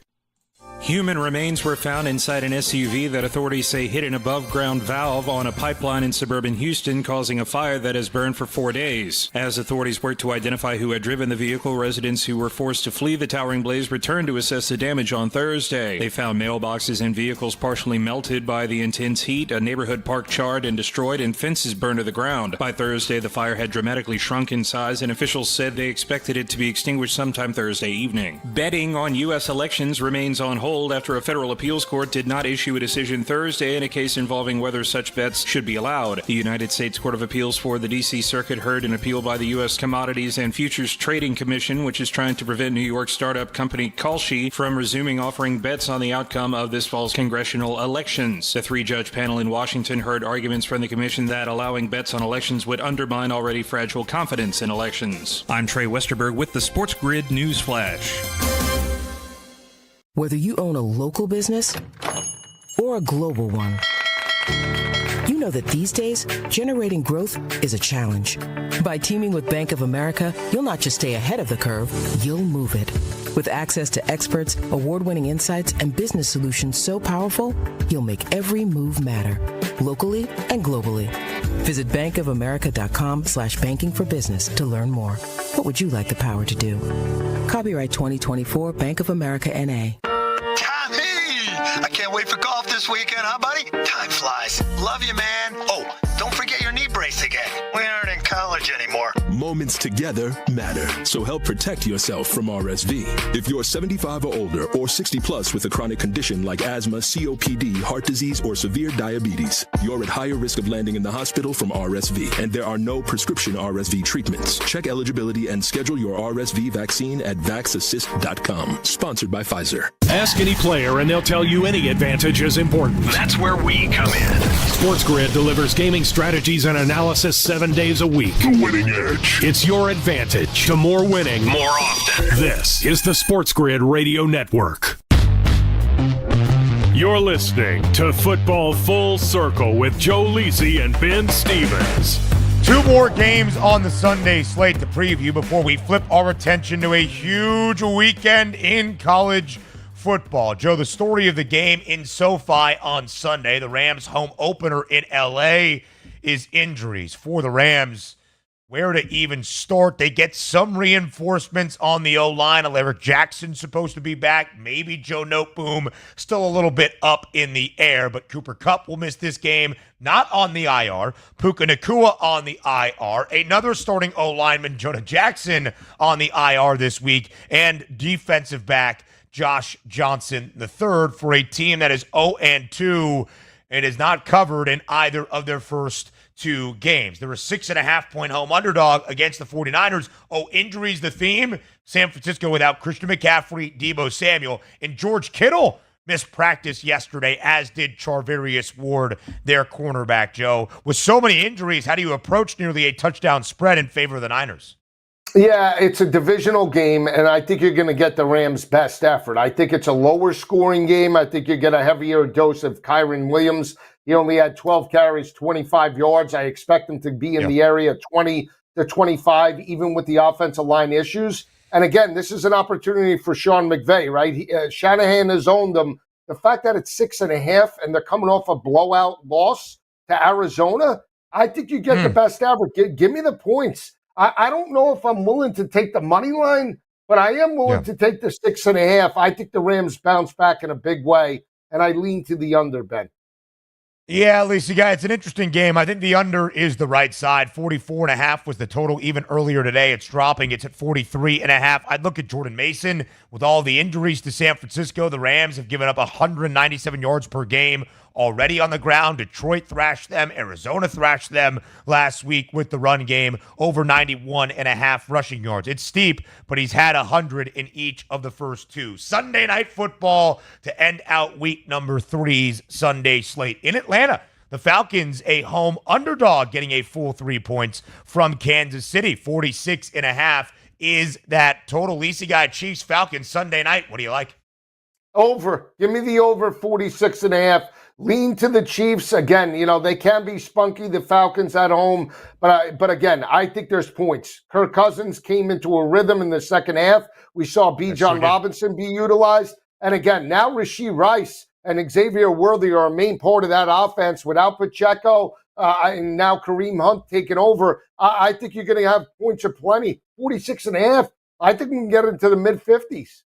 Human remains were found inside an SUV that authorities say hit an above-ground valve on a pipeline in suburban Houston, causing a fire that has burned for 4 days. As authorities worked to identify who had driven the vehicle, residents who were forced to flee the towering blaze returned to assess the damage on Thursday. They found mailboxes and vehicles partially melted by the intense heat, a neighborhood park charred and destroyed, and fences burned to the ground. By Thursday, the fire had dramatically shrunk in size, and officials said they expected it to be extinguished sometime Thursday evening. Betting on U.S. elections remains on hold after a federal appeals court did not issue a decision Thursday in a case involving whether such bets should be allowed. The United States Court of Appeals for the D.C. Circuit heard an appeal by the U.S. Commodities and Futures Trading Commission, which is trying to prevent New York startup company Kalshi from resuming offering bets on the outcome of this fall's congressional elections. The 3-judge panel in Washington heard arguments from the commission that allowing bets on elections would undermine already fragile confidence in elections. I'm Trey Westerberg with the SportsGrid News Flash. Whether you own a local business or a global one, you know that these days, generating growth is a challenge. By teaming with Bank of America, you'll not just stay ahead of the curve, you'll move it. With access to experts, award-winning insights, and business solutions so powerful, you'll make every move matter, locally and globally. Visit bankofamerica.com/banking for business to learn more. What would you like the power to do? Copyright 2024 Bank of America N.A. I can't wait for golf this weekend, huh, buddy? Time flies. Love you, man. Oh, don't forget your knee brace again. We aren't in college anymore. moments together matter. So help protect yourself from RSV. If you're 75 or older or 60 plus with a chronic condition like asthma, COPD, heart disease, or severe diabetes, you're at higher risk of landing in the hospital from RSV, and there are no prescription RSV treatments. Check eligibility and schedule your RSV vaccine at vaxassist.com. Sponsored by Pfizer. Ask any player and they'll tell you any advantage is important. That's where we come in. SportsGrid delivers gaming strategies and analysis 7 days a week. The winning edge. It's your advantage to more winning more often. This is the SportsGrid Radio Network. You're listening to Football Full Circle with Joe Lisi and Ben Stevens. 2 more games on the Sunday slate to preview before we flip our attention to a huge weekend in college football. Joe, the story of the game in SoFi on Sunday, the Rams' home opener in L.A., is injuries for the Rams. Where to even start? They get some reinforcements on the O-line. Alaric Jackson's supposed to be back. Maybe Joe Noteboom still a little bit up in the air, but Cooper Kupp will miss this game. Not on the IR. Puka Nacua on the IR. Another starting O-lineman, Jonah Jackson, on the IR this week. And defensive back Josh Johnson III for a team that is 0-2 and is not covered in either of their first 2 games. They're a 6.5-point home underdog against the 49ers. Injuries the theme. San Francisco without Christian McCaffrey, Deebo Samuel, and George Kittle missed practice yesterday, as did Charvarius Ward, their cornerback, Joe. With so many injuries, how do you approach nearly a touchdown spread in favor of the Niners? Yeah, it's a divisional game, and I think you're going to get the Rams' best effort. I think it's a lower scoring game. I think you get a heavier dose of Kyren Williams. He only had 12 carries, 25 yards. I expect him to be in the area 20 to 25, even with the offensive line issues. And again, this is an opportunity for Sean McVay, right? Shanahan has owned them. The fact that it's 6.5 and they're coming off a blowout loss to Arizona, I think you get the best effort. Give me the points. I don't know if I'm willing to take the money line, but I am willing to take the 6.5. I think the Rams bounce back in a big way, and I lean to the under, Ben. Yeah, Lisa, guy, it's an interesting game. I think the under is the right side. 44.5 was the total even earlier today. It's dropping. It's at 43.5. I'd look at Jordan Mason. With all the injuries to San Francisco, the Rams have given up 197 yards per game already on the ground. Detroit thrashed them. Arizona thrashed them last week with the run game. Over 91.5 rushing yards. It's steep, but he's had 100 in each of the first 2. Sunday Night Football to end out week number 3's Sunday slate. In Atlanta, the Falcons, a home underdog, getting a full 3 points from Kansas City. 46.5 is that total. Lisa, guy, Chiefs, Falcons, Sunday night. What do you like? Over. Give me the over 46.5. Lean to the Chiefs. Again, they can be spunky, the Falcons at home. But again, I think there's points. Kirk Cousins came into a rhythm in the second half. We saw Bijan Robinson be utilized. And again, now Rashee Rice and Xavier Worthy are a main part of that offense without Pacheco and now Kareem Hunt taking over. I think you're going to have points aplenty. 46.5. I think we can get into the mid-50s.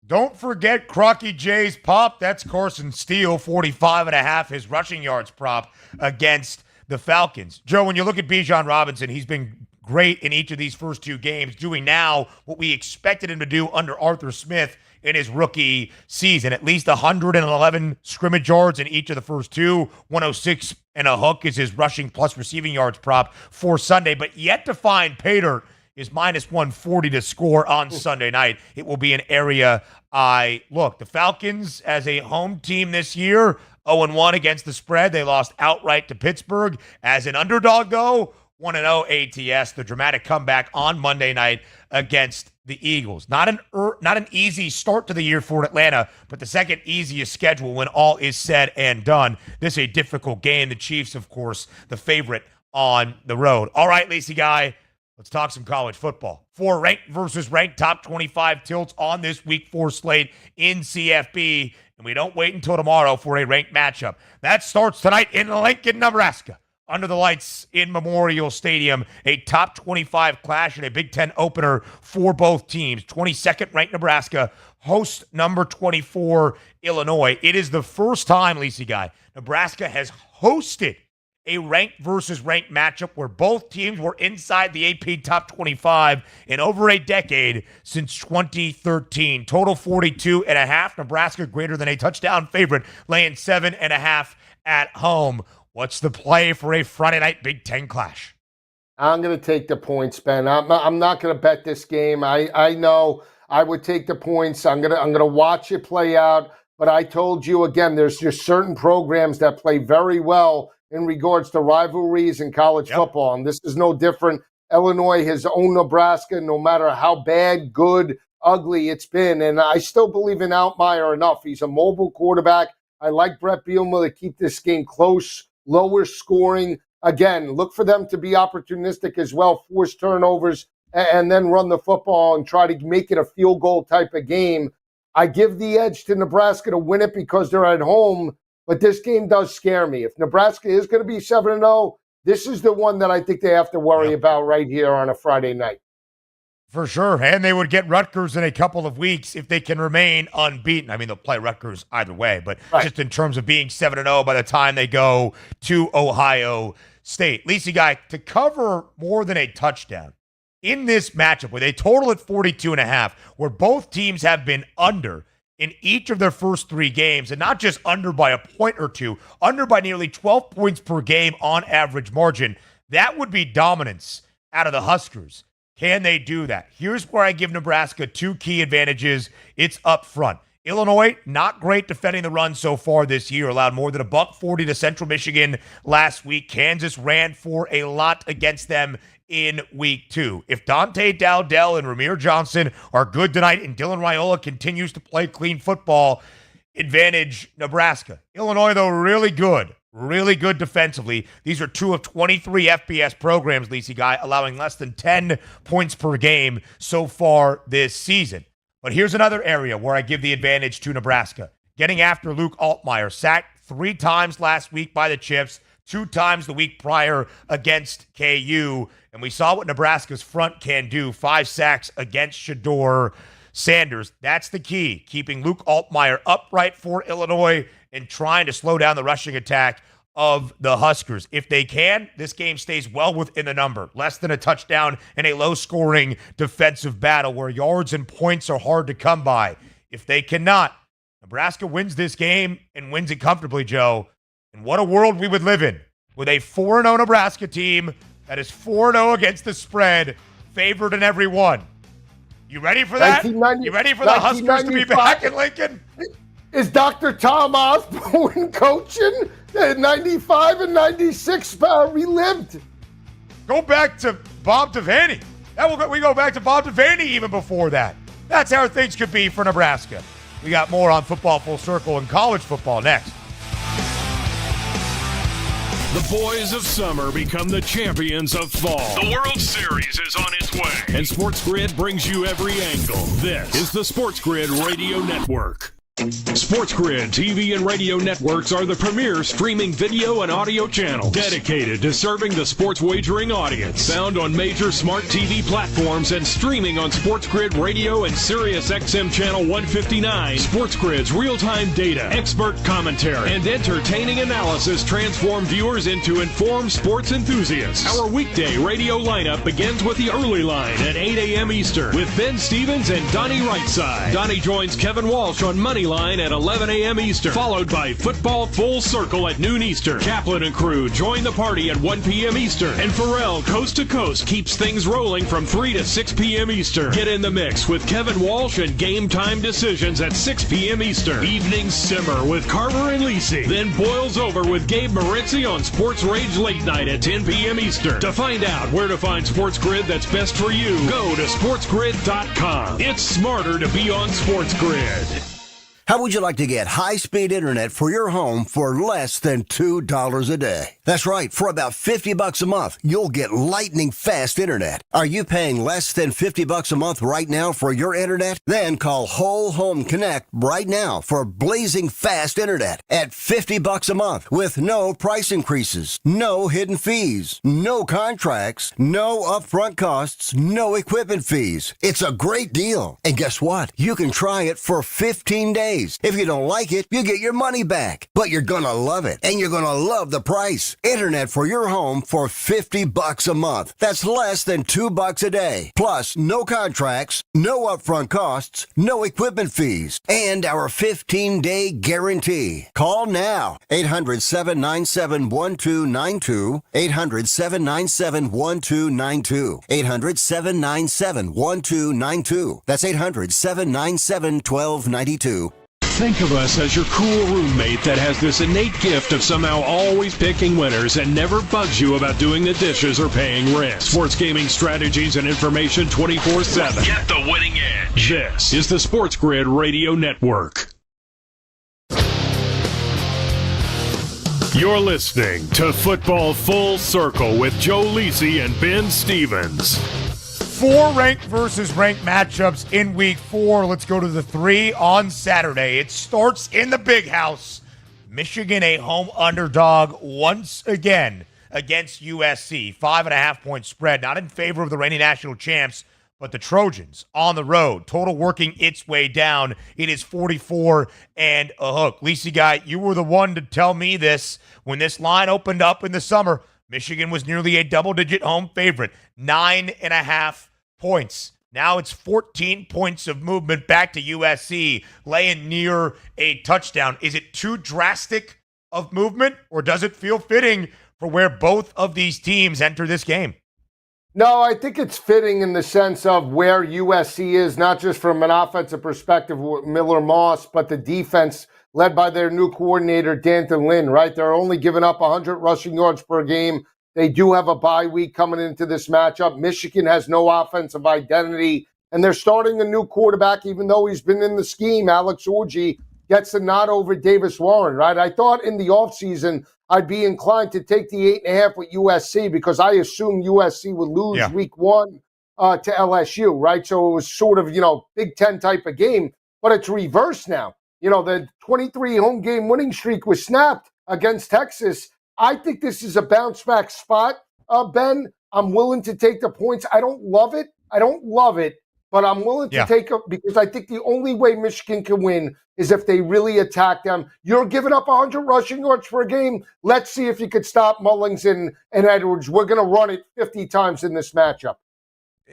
Don't forget Crocky J's pop. That's Carson Steele, 45.5, his rushing yards prop against the Falcons. Joe, when you look at Bijan Robinson, he's been great in each of these first 2 games, doing now what we expected him to do under Arthur Smith in his rookie season. At least 111 scrimmage yards in each of the first 2. 106 and a hook is his rushing plus receiving yards prop for Sunday, but yet to find pay dirt is minus 140 to score on Sunday night. It will be an area I look. The Falcons, as a home team this year, 0-1 against the spread. They lost outright to Pittsburgh. As an underdog, though, 1-0 ATS, the dramatic comeback on Monday night against the Eagles. Not an easy start to the year for Atlanta, but the second easiest schedule when all is said and done. This is a difficult game. The Chiefs, of course, the favorite on the road. All right, Lacey Guy, let's talk some college football. 4 ranked versus ranked top 25 tilts on this week 4 slate in CFB, and we don't wait until tomorrow for a ranked matchup. That starts tonight in Lincoln, Nebraska. Under the lights in Memorial Stadium, a top 25 clash and a Big Ten opener for both teams. 22nd ranked Nebraska hosts number 24 Illinois. It is the first time, Lacey Guy, Nebraska has hosted a ranked versus ranked matchup where both teams were inside the AP top 25 in over a decade since 2013. Total 42.5. Nebraska greater than a touchdown favorite, laying 7.5 at home. What's the play for a Friday night Big Ten clash? I'm going to take the points, Ben. I'm not going to bet this game. I know I would take the points. I'm going to watch it play out. But I told you again, there's just certain programs that play very well in regards to rivalries in college football. And this is no different. Illinois has owned Nebraska no matter how bad, good, ugly it's been. And I still believe in Altmaier enough. He's a mobile quarterback. I like Brett Bielema to keep this game close, lower scoring. Again, look for them to be opportunistic as well, force turnovers, and then run the football and try to make it a field goal type of game. I give the edge to Nebraska to win it because they're at home. But this game does scare me. If Nebraska is going to be 7-0, this is the one that I think they have to worry about right here on a Friday night. For sure. And they would get Rutgers in a couple of weeks if they can remain unbeaten. I mean, they'll play Rutgers either way, but just in terms of being 7-0 by the time they go to Ohio State. Lisi Guy, to cover more than a touchdown in this matchup with a total at 42.5, where both teams have been under in each of their first 3 games, and not just under by a point or two, under by nearly 12 points per game on average margin, that would be dominance out of the Huskers. Can they do that? Here's where I give Nebraska 2 key advantages. It's up front. Illinois, not great defending the run so far this year, allowed more than $140 to Central Michigan last week. Kansas ran for a lot against them in week 2. If Dante Dowdell and Ramir Johnson are good tonight and Dylan Raiola continues to play clean football, advantage Nebraska. Illinois, though, really good defensively. These are 2 of 23 FBS programs, Lisi Guy, allowing less than 10 points per game so far this season. But here's another area where I give the advantage to Nebraska. Getting after Luke Altmaier, sacked 3 times last week by the Chiefs, 2 times the week prior against KU. And we saw what Nebraska's front can do. 5 sacks against Shedeur Sanders. That's the key, keeping Luke Altmaier upright for Illinois and trying to slow down the rushing attack of the Huskers. If they can, this game stays well within the number. Less than a touchdown in a low-scoring defensive battle where yards and points are hard to come by. If they cannot, Nebraska wins this game and wins it comfortably, Joe. And what a world we would live in with a 4-0 Nebraska team that is 4-0 against the spread, favored in every one. You ready for that? You ready for the Huskers to be back in Lincoln? Is Dr. Tom Osborne coaching? 95 and 96 relived. Go back to Bob Devaney. We go back to Bob Devaney even before that. That's how things could be for Nebraska. We got more on Football Full Circle and college football next. The boys of summer become the champions of fall. The World Series is on its way. And SportsGrid brings you every angle. This is the SportsGrid Radio Network. SportsGrid TV and radio networks are the premier streaming video and audio channels dedicated to serving the sports wagering audience. Found on major smart TV platforms and streaming on SportsGrid Radio and SiriusXM Channel 159. SportsGrid's real-time data, expert commentary, and entertaining analysis transform viewers into informed sports enthusiasts. Our weekday radio lineup begins with the early line at 8 a.m. Eastern with Ben Stevens and Donnie Rightside. Donnie joins Kevin Walsh on Moneyline at 11 a.m. Eastern, followed by Football Full Circle at noon Eastern. Kaplan and crew join the party at 1 p.m. Eastern. And Pharrell Coast to Coast keeps things rolling from 3 to 6 p.m. Eastern. Get in the mix with Kevin Walsh and Game Time Decisions at 6 p.m. Eastern. Evenings simmer with Carver and Lisi. Then boils over with Gabe Moritzi on Sports Rage Late Night at 10 p.m. Eastern. To find out where to find SportsGrid that's best for you, go to sportsgrid.com. It's smarter to be on SportsGrid. How would you like to get high-speed internet for your home for less than $2 a day? That's right. For about $50 a month, you'll get lightning-fast internet. Are you paying less than $50 a month right now for your internet? Then call Whole Home Connect right now for blazing fast internet at $50 a month with no price increases, no hidden fees, no contracts, no upfront costs, no equipment fees. It's a great deal. And guess what? You can try it for 15 days. days. If you don't like it, you get your money back. But you're gonna love it, and you're gonna love the price. Internet for your home for $50 a month. That's less than $2 a day. Plus, no contracts, no upfront costs, no equipment fees, and our 15-day guarantee. Call now. 800-797-1292. 800-797-1292. 800-797-1292. That's 800-797-1292. Think of us as your cool roommate that has this innate gift of somehow always picking winners and never bugs you about doing the dishes or paying rent. Sports gaming strategies and information 24/7. Get the winning edge. This is the Sports Grid Radio Network. You're listening to Football Full Circle with Joe Lisi and Ben Stevens. 4 ranked versus ranked matchups in week 4. Let's go to the 3 on Saturday. It starts in the big house. Michigan, a home underdog once again against USC. 5.5-point spread, not in favor of the reigning national champs, but the Trojans on the road. Total working its way down. It is 44 and a hook. Lisi guy, you were the one to tell me this when this line opened up in the summer. Michigan was nearly a double-digit home favorite. 9.5 points. Now it's 14 points of movement back to USC, laying near a touchdown. Is it too drastic of movement, or does it feel fitting for where both of these teams enter this game? No, I think it's fitting in the sense of where USC is, not just from an offensive perspective with Miller Moss, but the defense led by their new coordinator, Danton Lynn, right? They're only giving up 100 rushing yards per game. They do have a bye week coming into this matchup. Michigan has no offensive identity, and they're starting a new quarterback, even though he's been in the scheme. Alex Orji gets the nod over Davis Warren, right? I thought in the offseason I'd be inclined to take the 8.5 with USC because I assumed USC would lose week 1 to LSU, right? So it was sort of, Big Ten type of game, but it's reversed now. The 23 home game winning streak was snapped against Texas. I think this is a bounce back spot, Ben. I'm willing to take the points. I don't love it, but I'm willing to take it because I think the only way Michigan can win is if they really attack them. You're giving up 100 rushing yards per game. Let's see if you could stop Mullings and Edwards. We're going to run it 50 times in this matchup.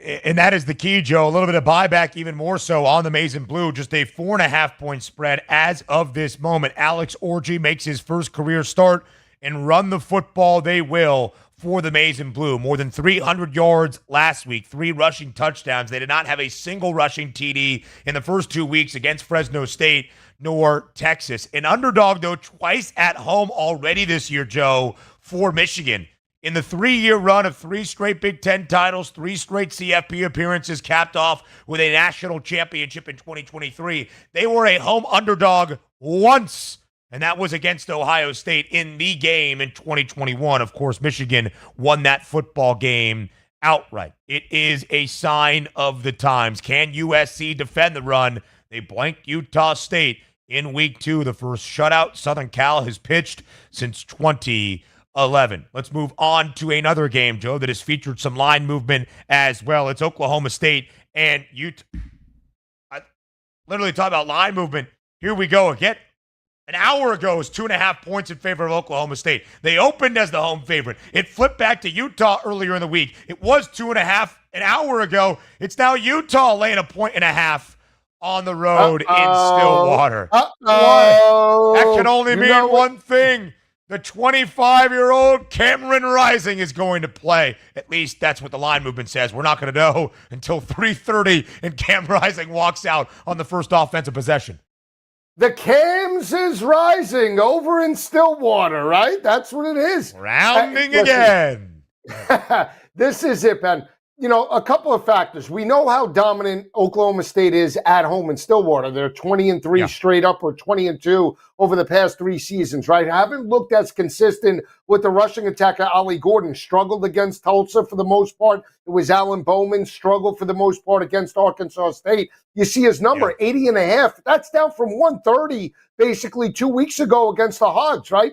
And that is the key, Joe. A little bit of buyback, even more so on the Maize and Blue. Just a 4.5-point spread as of this moment. Alex Orji makes his first career start, and run the football they will for the Maize and Blue. More than 300 yards last week, 3 rushing touchdowns. They did not have a single rushing TD in the first 2 weeks against Fresno State nor Texas. An underdog, though, twice at home already this year, Joe, for Michigan. In the 3-year run of 3 straight Big Ten titles, 3 straight CFP appearances, capped off with a national championship in 2023, they were a home underdog once. And that was against Ohio State in the game in 2021. Of course, Michigan won that football game outright. It is a sign of the times. Can USC defend the run? They blanked Utah State in week 2, the first shutout Southern Cal has pitched since 2011. Let's move on to another game, Joe, that has featured some line movement as well. It's Oklahoma State and Utah. I literally talk about line movement. Here we go again. An hour ago, it was 2.5 points in favor of Oklahoma State. They opened as the home favorite. It flipped back to Utah earlier in the week. It was 2.5 an hour ago. It's now Utah laying 1.5 on the road in Stillwater. That can only mean one thing. The 25-year-old Cameron Rising is going to play. At least that's what the line movement says. We're not going to know until 3:30 and Cam Rising walks out on the first offensive possession. The Cams is rising over in Stillwater, right? That's what it is. Rounding again. This is it, Ben. A couple of factors. We know how dominant Oklahoma State is at home in Stillwater. They're 20-3 straight up, or 20-2 over the past 3 seasons, right? Haven't looked as consistent with the rushing attacker. Ollie Gordon struggled against Tulsa for the most part. It was Alan Bowman struggled for the most part against Arkansas State. You see his number, 80.5. That's down from 130 basically 2 weeks ago against the Hogs, right?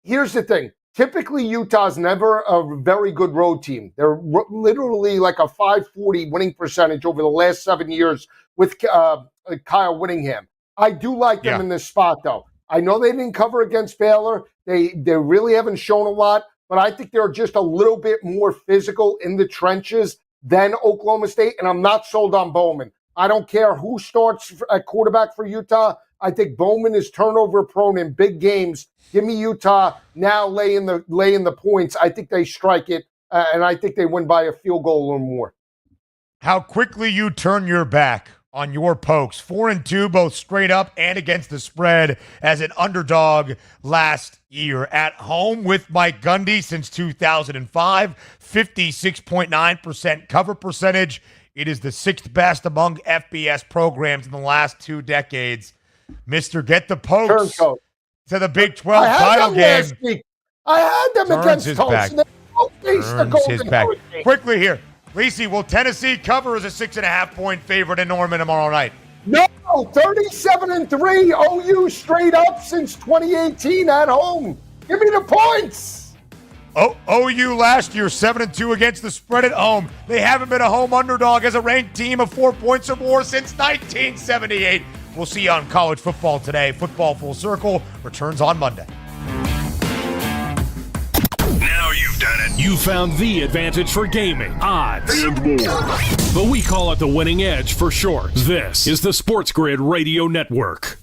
Here's the thing. Typically, Utah's never a very good road team. They're literally like a 540 winning percentage over the last 7 years with Kyle Whittingham. I do like them in this spot, though. I know they didn't cover against Baylor. They really haven't shown a lot, but I think they're just a little bit more physical in the trenches than Oklahoma State, and I'm not sold on Bowman. I don't care who starts at quarterback for Utah. I think Bowman is turnover prone in big games. Give me Utah now laying the points. I think they strike it, and I think they win by a field goal or more. How quickly you turn your back on your Pokes. 4-2, both straight up and against the spread as an underdog last year. At home with Mike Gundy since 2005, 56.9% cover percentage. It is the 6th best among FBS programs in the last 2 decades. Mr. Get the Pokes to the Big 12 title game. I had them against Tulsa. Turns his back. Quickly here. Lacey, will Tennessee cover as a 6.5-point favorite in Norman tomorrow night? No, 37-3. OU straight up since 2018 at home. Give me the points. OU last year, 7-2 against the spread at home. They haven't been a home underdog as a ranked team of 4 points or more since 1978. We'll see you on College Football Today. Football Full Circle returns on Monday. Now you've done it. You found the advantage for gaming, odds, and more. But we call it the winning edge for short. This is the SportsGrid Radio Network.